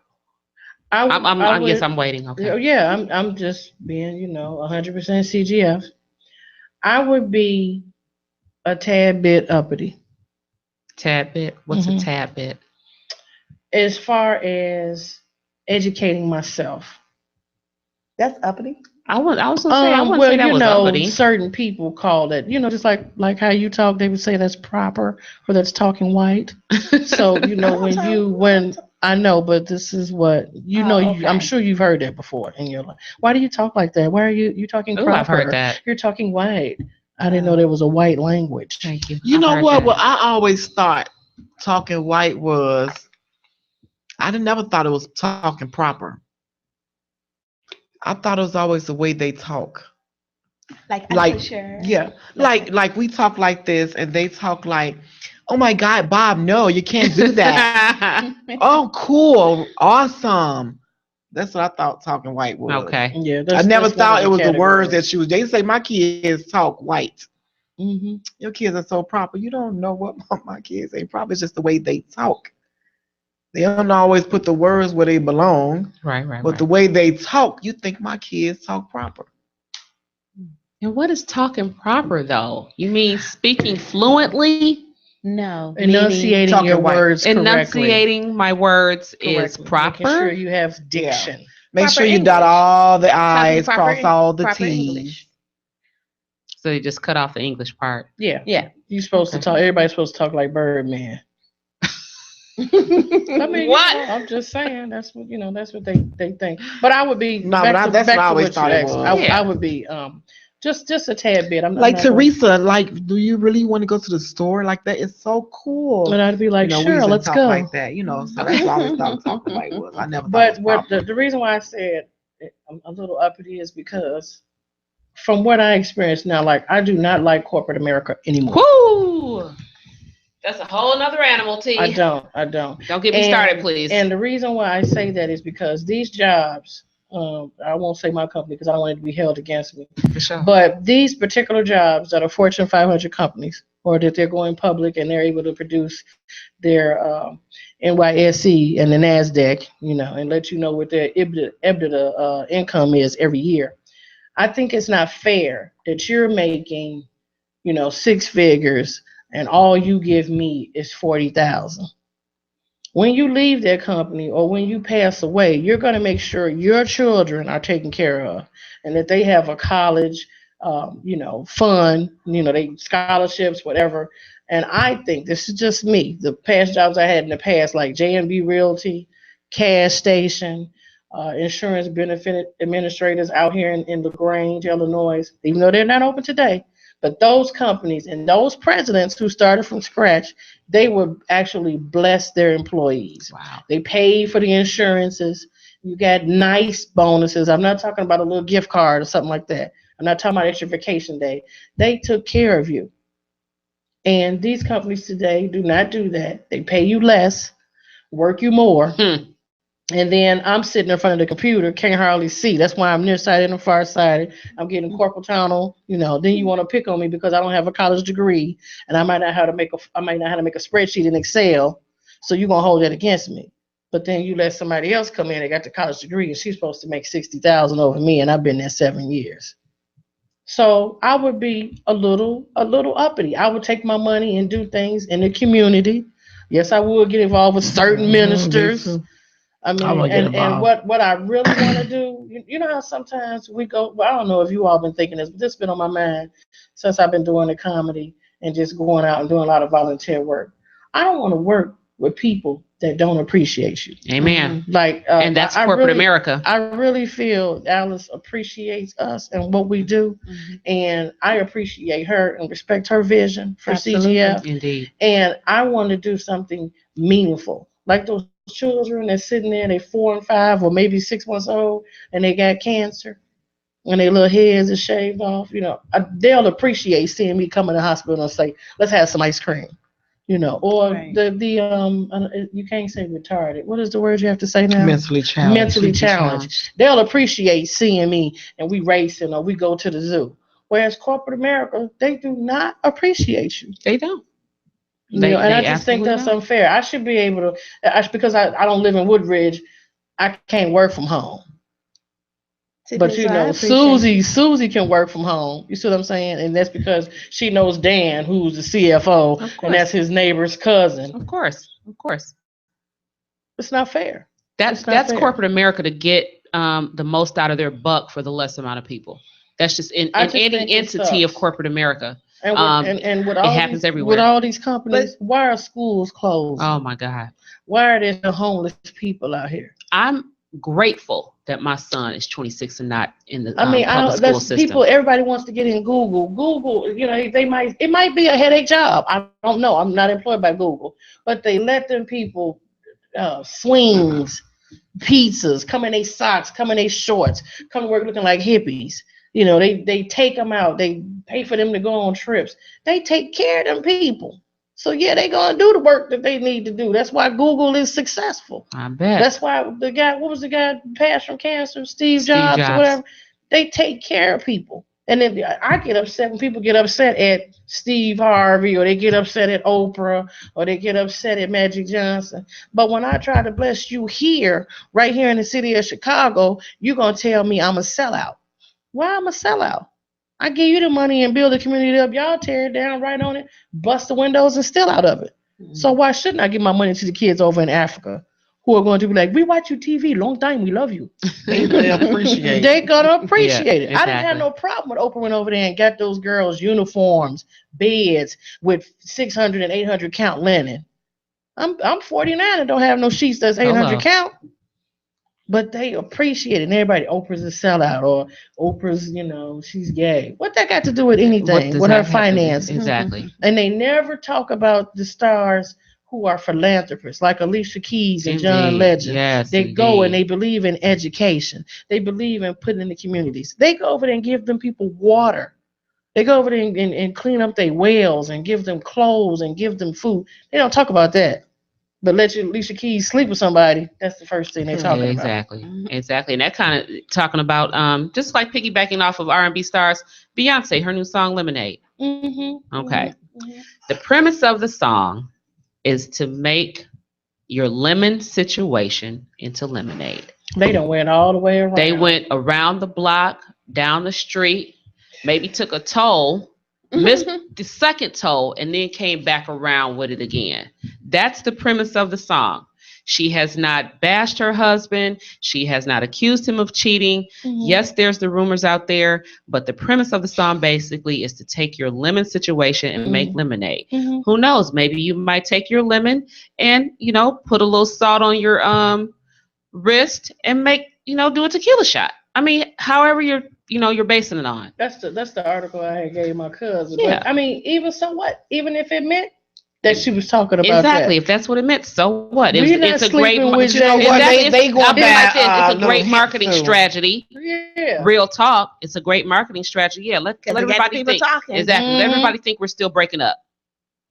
I'm waiting. Okay. Yeah, I'm just being, 100% CGF. I would be a tad bit uppity. Tad bit? What's a tad bit? As far as educating myself. That's uppity. I was gonna say I wouldn't say that was uppity. Certain people call it, just like how you talk, they would say that's proper or that's talking white. So when I know, but this is what okay. I'm sure you've heard that before in your life. Why do you talk like that? Why are you talking proper? I've heard that. You're talking white. I didn't know there was a white language. Thank you. You know what? Well, I always thought talking white was. I never thought it was talking proper. I thought it was always the way they talk. Yeah, like we talk like this, and they talk like, "Oh my God, Bob, no, you can't do that." Oh, cool, awesome. That's what I thought talking white was. Okay. Yeah, I never thought it was the words that she was. They say my kids talk white. Mm-hmm. Your kids are so proper. You don't know what my kids ain't proper. It's just the way they talk. They don't always put the words where they belong. Right. But the way they talk, you think my kids talk proper. And what is talking proper, though? You mean speaking fluently? No. Enunciating your words correctly. Enunciating my words is proper. Making sure you have diction. Yeah. Make Proper sure you English. dot all the I's, cross all the proper T's. English. So you just cut off the English part. Yeah. Yeah. You're supposed to talk. Everybody's supposed to talk like Birdman. I mean, What? I'm just saying. That's what That's what they think. But I would be. No, but that's what I always thought it was. I would be just a tad bit. I'm not like Teresa. Like, do you really want to go to the store like that? It's so cool. And I'd be like, sure, let's talk go. like that. So that's why I always thought talking white was. I never. But the reason why I said I'm a little uppity is because from what I experienced now, like I do not like corporate America anymore. Woo! That's a whole nother animal, T. I don't. Don't get me started, please. And the reason why I say that is because these jobs, I won't say my company because I don't want it to be held against me. For sure. But these particular jobs that are Fortune 500 companies, or that they're going public and they're able to produce their NYSE and the NASDAQ, and let you know what their EBITDA income is every year. I think it's not fair that you're making, 6 figures and all you give me is $40,000. When you leave that company or when you pass away, you're going to make sure your children are taken care of and that they have a college, fund, they scholarships, whatever. And I think this is just me. The past jobs I had in the past, like J&B Realty, Cash Station, insurance benefit administrators out here in LaGrange, Illinois, even though they're not open today. But those companies and those presidents who started from scratch, they would actually bless their employees. Wow. They paid for the insurances. You got nice bonuses. I'm not talking about a little gift card or something like that. I'm not talking about extra vacation day. They took care of you. And these companies today do not do that. They pay you less, work you more. And then I'm sitting in front of the computer, can't hardly see. That's why I'm nearsighted and farsighted. I'm getting carpal tunnel. Then you want to pick on me because I don't have a college degree, and I might not know how to make a spreadsheet in Excel. So you're gonna hold that against me. But then you let somebody else come in. They got the college degree, and she's supposed to make $60,000 over me, and I've been there 7 years. So I would be a little uppity. I would take my money and do things in the community. Yes, I would get involved with certain ministers. I mean, and what I really want to do, you know how sometimes we go, well, I don't know if you all been thinking this, but this has been on my mind since I've been doing the comedy and just going out and doing a lot of volunteer work. I don't want to work with people that don't appreciate you. Amen. And that's corporate America. I really feel Alice appreciates us and what we do. And I appreciate her and respect her vision for CGF. Indeed. And I want to do something meaningful. Like those children that's sitting there, they 4 and 5 or maybe 6 months old, and they got cancer, and their little heads are shaved off. They'll appreciate seeing me come in the hospital and say, "Let's have some ice cream," Or right. You can't say retarded. What is the word you have to say now? Mentally challenged. They'll appreciate seeing me and we racing or we go to the zoo. Whereas corporate America, they do not appreciate you. They don't. And I just think that's unfair. I should be able to, because I don't live in Woodridge, I can't work from home. But Susie can work from home. You see what I'm saying? And that's because she knows Dan, who's the CFO, and that's his neighbor's cousin. Of course. It's not fair. That's corporate America to get the most out of their buck for the less amount of people. That's just in any entity of corporate America. And with all it happens everywhere. With all these companies, why are schools closed? Oh my God! Why are there no homeless people out here? I'm grateful that my son is 26 and not in the public school system. People, everybody wants to get in Google. Google, it might be a headache job. I don't know. I'm not employed by Google, but they let them people swings, pizzas, come in their socks, come in their shorts, come to work looking like hippies. They take them out. They pay for them to go on trips. They take care of them people. So yeah, they're gonna do the work that they need to do. That's why Google is successful. I bet. That's why the guy, what was the guy passed from cancer? Steve Jobs or whatever. They take care of people. And then I get upset when people get upset at Steve Harvey, or they get upset at Oprah, or they get upset at Magic Johnson. But when I try to bless you here, right here in the city of Chicago, you're gonna tell me I'm a sellout. Why I'm a sellout? I give you the money and build the community up. Y'all tear it down right on it, bust the windows and steal out of it. Mm-hmm. So why shouldn't I give my money to the kids over in Africa who are going to be like, we watch your TV, long time, we love you. They appreciate it. They're going to appreciate it. Exactly. I didn't have no problem with Oprah went over there and got those girls uniforms, beds with 600 and 800 count linen. I'm 49 and don't have no sheets that's 800 count. But they appreciate it. And everybody, Oprah's a sellout, or Oprah's, she's gay. What that got to do with anything? With her finances? Exactly. And they never talk about the stars who are philanthropists, like Alicia Keys and John Legend. Yes, they go and they believe in education. They believe in putting in the communities. They go over there and give them people water. They go over there and clean up their wells and give them clothes and give them food. They don't talk about that. But let Alicia Keys sleep with somebody, that's the first thing they're talking about. Exactly. And that kind of talking about, just like piggybacking off of R&B stars, Beyonce, her new song, Lemonade. Mm-hmm. Okay. Mm-hmm. The premise of the song is to make your lemon situation into lemonade. They don't went all the way around. They went around the block, down the street, maybe took a toll, missed the second toll, and then came back around with it again. That's the premise of the song. She has not bashed her husband. She has not accused him of cheating. Mm-hmm. Yes, there's the rumors out there, but the premise of the song basically is to take your lemon situation and make lemonade. Mm-hmm. Who knows? Maybe you might take your lemon and, put a little salt on your wrist and make, do a tequila shot. I mean, however you're basing it on. That's the article I had gave my cousin. Yeah. But I mean, even so what? Even if it meant that she was talking about exactly. That. If that's what it meant, so what? It's a great marketing strategy. Yeah. Real talk. It's a great marketing strategy. Yeah. Let everybody think. Talking. Exactly. Let everybody think we're still breaking up.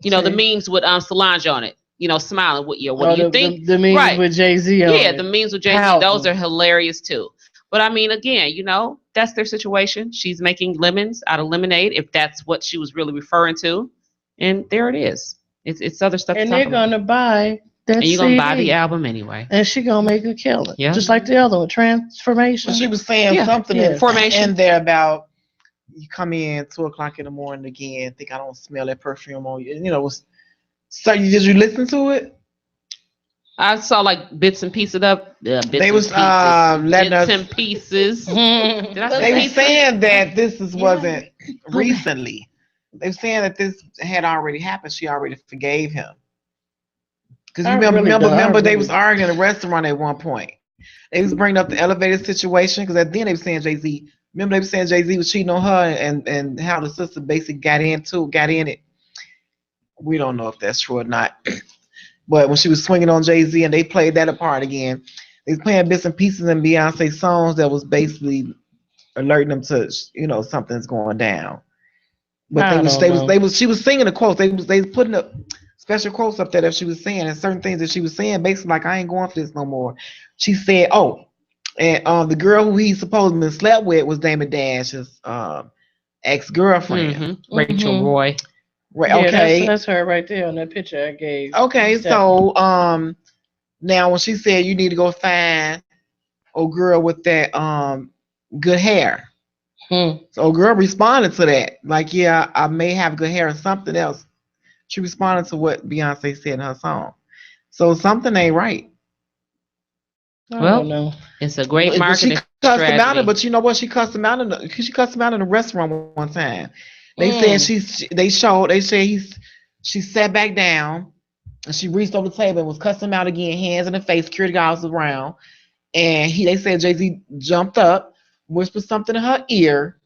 The memes with Solange on it. Smiling. What do you think? The memes with Jay-Z on it. The memes with Jay-Z. Those are hilarious too. But I mean, again, that's their situation. She's making lemons out of lemonade, if that's what she was really referring to. And there it is. It's other stuff. And they're going to buy that. And you're going to buy the album anyway. And she's going to make a killing. Yeah. Just like the other one, Transformation. Well, she was saying something in there about you come in 2:00 in the morning again, think I don't smell that perfume on you. So did you listen to it? I saw like bits and pieces of they was letting us bits and pieces. They were saying that this wasn't recently. They were saying that this had already happened. She already forgave him. Because remember they was arguing in a restaurant at one point. They was bringing up the elevator situation because at the end they were saying Jay-Z. Remember they were saying Jay-Z was cheating on her and how the sister basically got in it. We don't know if that's true or not. But when she was swinging on Jay-Z and they played that apart again, they was playing bits and pieces in Beyonce songs that was basically alerting them to, something's going down. But she was singing the quotes. They was putting up special quotes up there that she was saying, and certain things that she was saying, basically like, I ain't going for this no more. She said, and the girl who he supposedly slept with was Damon Dash's ex-girlfriend. Mm-hmm. Rachel Roy. Right, okay. That's her right there on that picture I gave. Okay, so now when she said you need to go find old girl with that good hair. So girl responded to that. Like, yeah, I may have good hair or something else. She responded to what Beyonce said in her song. So something ain't right. Well, it's a great marketing strategy. Him out, but you know what? She cussed him out in the restaurant one time. They said she sat back down and she reached over the table and was cussing him out again, hands in the face, security guards around. And they said Jay-Z jumped up, whispered something in her ear.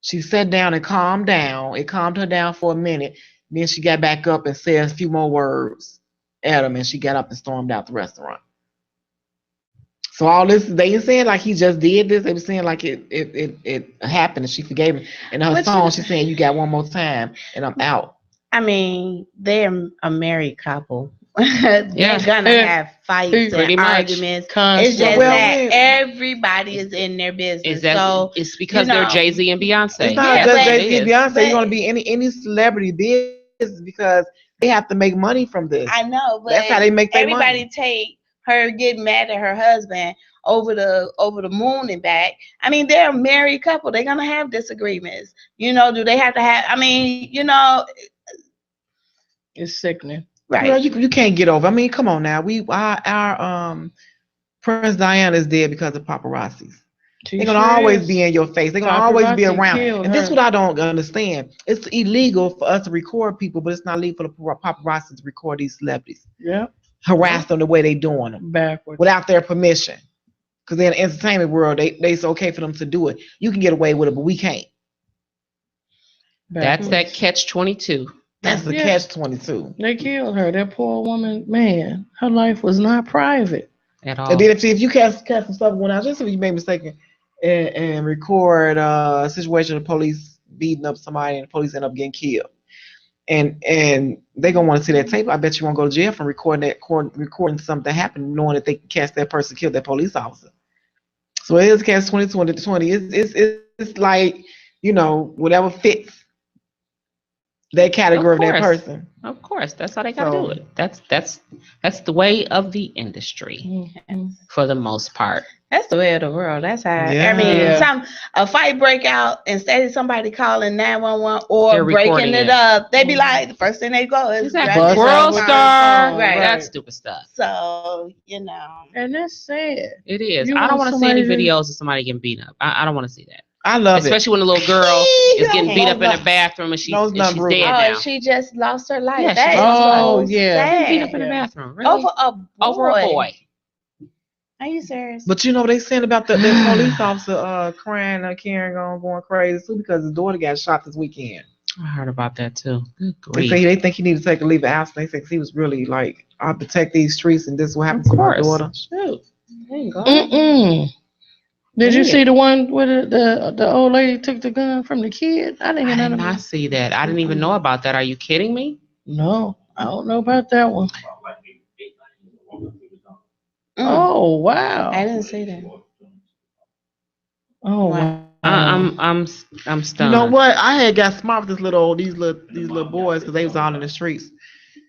She sat down and calmed down. It calmed her down for a minute. Then she got back up and said a few more words at him, and she got up and stormed out the restaurant. So all this, they ain't saying like he just did this. They were saying like it happened and she forgave him. And in her song, she's saying, "You got one more time and I'm out." I mean, they're a married couple. They're gonna have fights and arguments. It's just that everybody is in their business. So it's because they're Jay-Z and Beyonce. It's not just Jay-Z and Beyonce. You're gonna be any celebrity business because they have to make money from this. I know, but that's how they make their money. Everybody take her getting mad at her husband over the moon and back. I mean, they're a married couple. They're gonna have disagreements. Do they have to have? I mean, it's sickening. Right. Well, you can't get over. I mean, come on now. Our Princess Diana is dead because of paparazzis. They're gonna always be in your face. They're gonna always be around. And this is what I don't understand. It's illegal for us to record people, but it's not legal for the paparazzi to record these celebrities. Yeah. Harass them the way they doing them. Backwards. Without their permission. Because in the entertainment world, it's okay for them to do it. You can get away with it, but we can't. That's that catch-22. That's the catch-22. They killed her. That poor woman, man, her life was not private at all. And then if you catch some stuff going out, just if you made a mistake and record a situation of the police beating up somebody and the police end up getting killed, and they're gonna want to see that tape. I bet you won't go to jail for recording something that happened, knowing that they can catch that person killed that police officer. So it is catch-22 and 20. It's like whatever fits that category of that person. Of course, that's how they gotta do it. That's the way of the industry for the most part. That's the way of the world. That's how. Yeah. I mean, a fight break out instead of somebody calling 911 or breaking it up, they be like, the first thing they go is World Star, right? That stupid stuff. So and that's sad. It is. I don't want to see any videos of somebody getting beat up. I don't want to see that. I love especially when a little girl is getting beat up in the bathroom and she's dead now. She just lost her life. Yeah, beat up in the bathroom. Really? Over a boy. Are you serious? But they saying about the police officer crying, carrying on, going crazy too because his daughter got shot this weekend. I heard about that too. They say they think he need to take a leave of absence. They say he was really like, I protect these streets and this is what happened to my daughter. Shoot. There you go. Did you see the one where the old lady took the gun from the kid? I did not see that. I didn't even know about that. Are you kidding me? No, I don't know about that one. Oh wow! I didn't see that. Oh wow! I'm stunned. You know what? I had got smart with these little boys because they was all in the streets.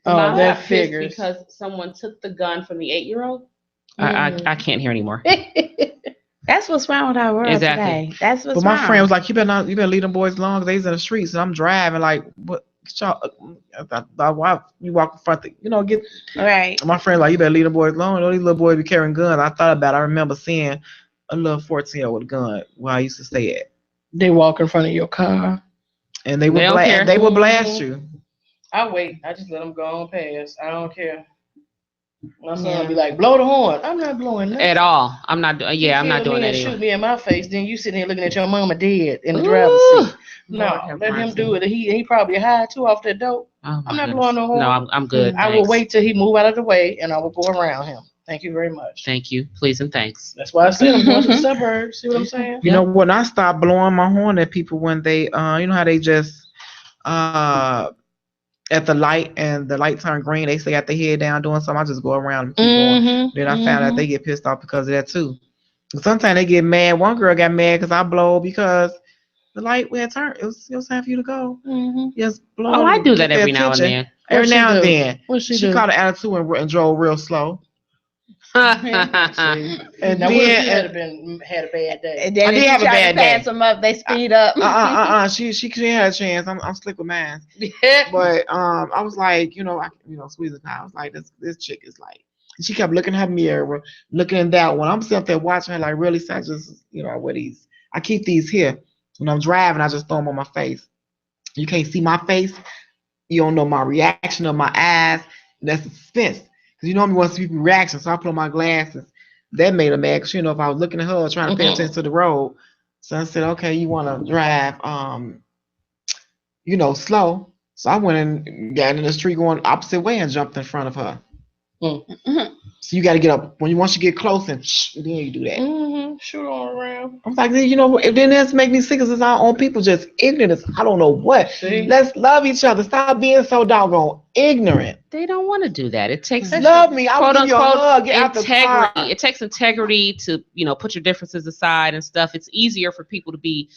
Oh, that figures. Because someone took the gun from the 8-year-old. I can't hear anymore. That's what's wrong with our world today. That's what's wrong. But my friend was like, you better leave them boys alone because they's in the streets. And I'm driving like, what? Why you walk in front of, get right. My friend like, you better leave them boys alone. These little boys be carrying guns. I thought about it. I remember seeing a little 14-year-old with a gun where I used to stay at. They walk in front of your car. And they would blast you. I wait. I just let them go on past. I don't care. My son will be like, blow the horn. I'm not blowing that. At all. I'm not doing I'm not doing that either. Shoot me in my face, then you sitting here looking at your mama dead in the driver's seat. No, let him do it. He probably high too off that dope. I'm not blowing no horn. No, I'm good. I will wait till he move out of the way and I will go around him. Thank you very much. Thank you. Please and thanks. That's why I said I'm going to the suburbs. See what I'm saying? You know, when I stopped blowing my horn at people when they, you know how they just, at the light and the light turned green, they stay got their head down doing something. I just go around and keep going. Then I found out they get pissed off because of that too. Sometimes they get mad. One girl got mad because I blow because the light went turned. It was time for you to go. Just blow. Oh, I do that every now and then. Every now and then. She caught an attitude and drove real slow. And now had a bad day. And then I did have a bad day. Pass them up, they speed up. She had a chance. I'm slick with mine. But I was like, squeezing out. I was like, this chick is like. She kept looking in her mirror, looking in that one. I'm sitting up there watching her like, really, I just, I wear these. I keep these here. When I'm driving, I just throw them on my face. You can't see my face. You don't know my reaction of my eyes. That's the suspense. Because you normally want to see people's reaction, so I put on my glasses. that made her mad. 'Cause, you know, if I was looking at her trying to pay attention to the road, so I said, okay, you want to drive, you know, slow. So I went and got in the street going opposite way and jumped in front of her. Mm-hmm. So you got to get up once you get close and then you do that. Mm-hmm. Shoot on around. I'm like, you know, if then that's make me sick as our own people just ignorant. I don't know what. See? Let's love each other. Stop being so doggone ignorant. They don't want to do that. It takes love me. I'll give you a hug. Get out the car. It takes integrity to, you know, put your differences aside and stuff. It's easier for people to be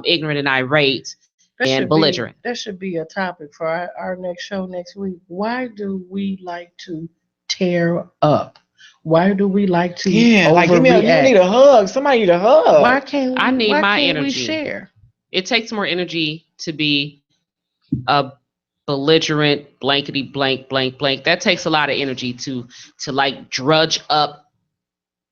ignorant and irate and belligerent. That should be a topic for our next show next week. Why do we like to tear up? Why do we like to overreact? Like you need a hug. Somebody need a hug. Why can't we, I need why my can't energy. We share? It takes more energy to be a belligerent, blankety blank, blank, blank. That takes a lot of energy to like drudge up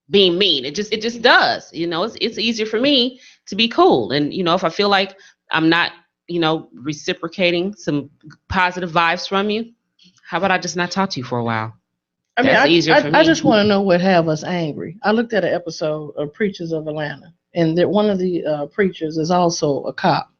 being mean. It just does. You know, it's easier for me to be cool. And, you know, if I feel like I'm not, you know, reciprocating some positive vibes from you, how about I just not talk to you for a while? I mean, That's easier for me. I just want to know what have us angry. I looked at an episode of Preachers of Atlanta, and that one of the preachers is also a cop.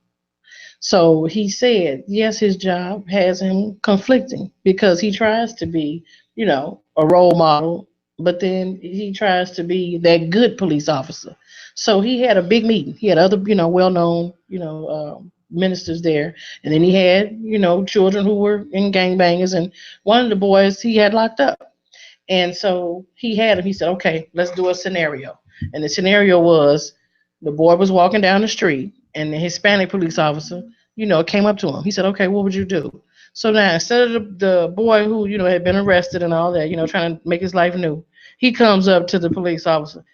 So he said, yes, his job has him conflicting because he tries to be, you know, a role model, but then he tries to be that good police officer. So he had a big meeting. He had other, you know, well-known, you know, ministers there, and then he had, you know, children who were in gangbangers, and one of the boys he had locked up. And so he said, okay, let's do a scenario. And the scenario was the boy was walking down the street and the Hispanic police officer, you know, came up to him. He said, okay, what would you do? So now instead of the boy who, you know, had been arrested and all that, you know, trying to make his life new, he comes up to the police officer,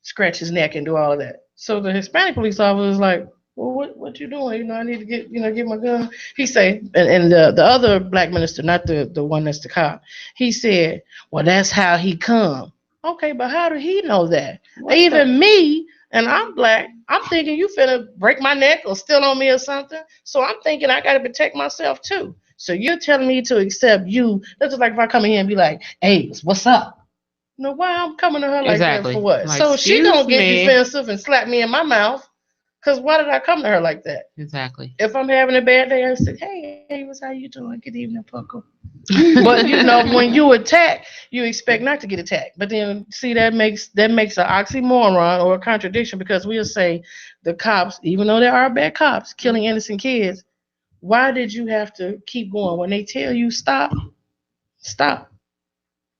scratch his neck and do all of that. So the Hispanic police officer is like, well, what you doing? You know, I need to get my gun. He say, and the other black minister, not the one that's the cop, he said, well, that's how he come. Okay, but how did he know that? Even me, and I'm black, I'm thinking you finna break my neck or steal on me or something. So I'm thinking I gotta protect myself too. So you're telling me to accept you. That's just like if I come in here and be like, hey, what's up? No, why I'm coming to her like that for what? Like, so she don't get defensive and slap me in my mouth. Because why did I come to her like that? Exactly. If I'm having a bad day, I say, hey, what's how you doing? Good evening, Puckle. But you know, when you attack, you expect not to get attacked. But then see, that makes an oxymoron or a contradiction, because we'll say the cops, even though there are bad cops killing innocent kids, why did you have to keep going? When they tell you stop, stop.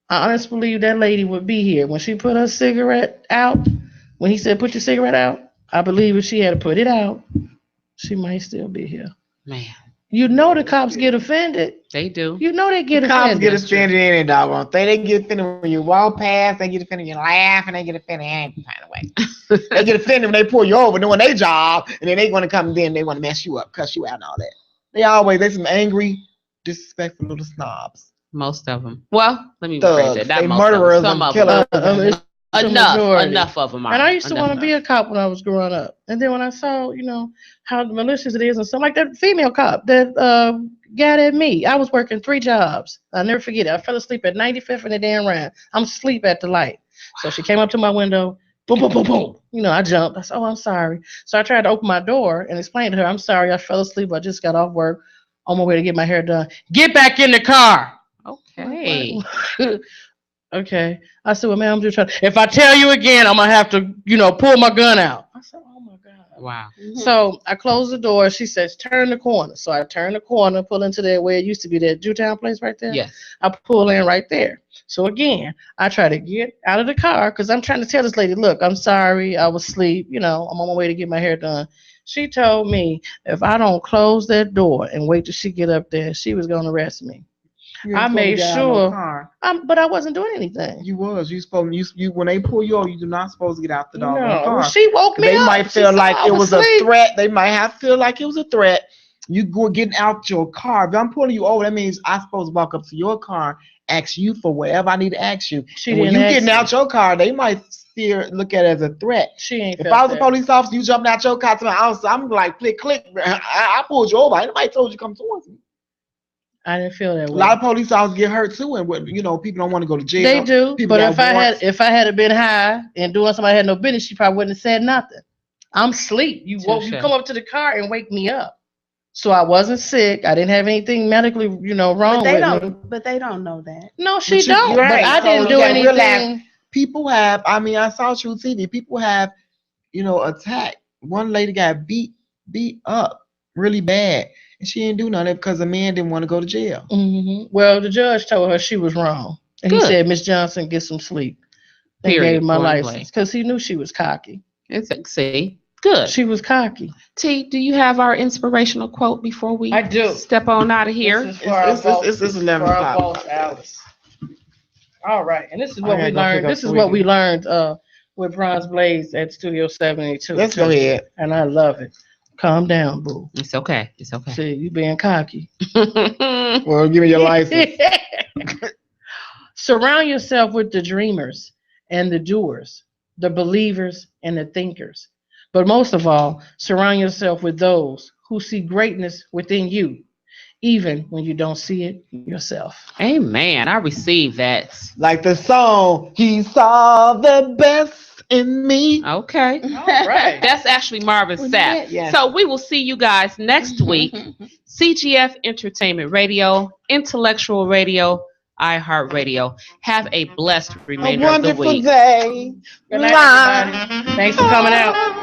I honestly believe that lady would be here. When she put her cigarette out, when he said put your cigarette out, I believe if she had to put it out, she might still be here. Man. You know the cops get offended. They do. You know they get offended. Cops get offended any doggone thing. They get offended when you walk past. They get offended when you laugh, and they get offended any kind of way. They get offended when they pull you over doing their job, and then they want to come in, they want to mess you up, cuss you out, and all that. They some angry, disrespectful little snobs. Most of them. Well, let me rephrase it. They murderers and killers. Enough of them are. And I used to want to be a cop when I was growing up. And then when I saw, you know, how malicious it is and stuff, like that female cop that got at me. I was working 3 jobs. I'll never forget it. I fell asleep at 95th and the damn round. I'm asleep at the light. So she came up to my window, boom, boom, boom, boom. You know, I jumped. I said, oh, I'm sorry. So I tried to open my door and explain to her, I'm sorry, I fell asleep. I just got off work on my way to get my hair done. Get back in the car. Okay. Okay. I said, well, ma'am, I'm just trying. If I tell you again, I'm going to have to, you know, pull my gun out. I said, oh, my God. Wow. Mm-hmm. So I closed the door. She says, turn the corner. So I turn the corner, pull into there where it used to be that Jewtown place right there. Yes. I pull in right there. So again, I try to get out of the car because I'm trying to tell this lady, look, I'm sorry. I was asleep. You know, I'm on my way to get my hair done. She told me if I don't close that door and wait till she get up there, she was going to arrest me. I made sure, but I wasn't doing anything. You was. You supposed you when they pull you over, you do not supposed to get out the dog car. Well, she woke me up. They might feel like it was a threat. They might have to feel like it was a threat. You go getting out your car. If I'm pulling you over, that means I'm supposed to walk up to your car, ask you for whatever I need to ask you. And when you getting out your car, they might still look at it as a threat. She ain't. If I was a police officer, you jumping out your car to my house, I'm like, click, click. I pulled you over. Anybody told you to come towards me. I didn't feel that way. A lot of police officers get hurt too, and people don't want to go to jail. They do, People but if I had been high and doing something I had no business, she probably wouldn't have said nothing. I'm asleep. You come up to the car and wake me up. So I wasn't sick. I didn't have anything medically, wrong with me. But they don't know that. No, she don't. Right. But I didn't do anything. People have. I mean, I saw True TV. People have, attacked. One lady got beat up really bad, and she didn't do nothing because the man didn't want to go to jail. Mm-hmm. Well, the judge told her she was wrong, and he said, "Miss Johnson, get some sleep." And gave my license because he knew she was cocky. See, good. She was cocky. T, do you have our inspirational quote before we step on out of here? This is 11 o'clock. Alice. All right, and this is what we learned. This is what we learned with Bronze Blaze at Studio 72. Let's go ahead. And I love it. Calm down, boo. It's okay. See, you being cocky. Well, give me your license. Surround yourself with the dreamers and the doers, the believers and the thinkers. But most of all, surround yourself with those who see greatness within you, even when you don't see it yourself. Amen. I received that. Like the song, he saw the best in me. Okay. All right. That's actually Marvin Sapp. Yes. So we will see you guys next week. CGF Entertainment Radio, Intellectual Radio, iHeartRadio. Have a blessed remainder of the week. A wonderful day. Good night, everybody. Thanks for coming out.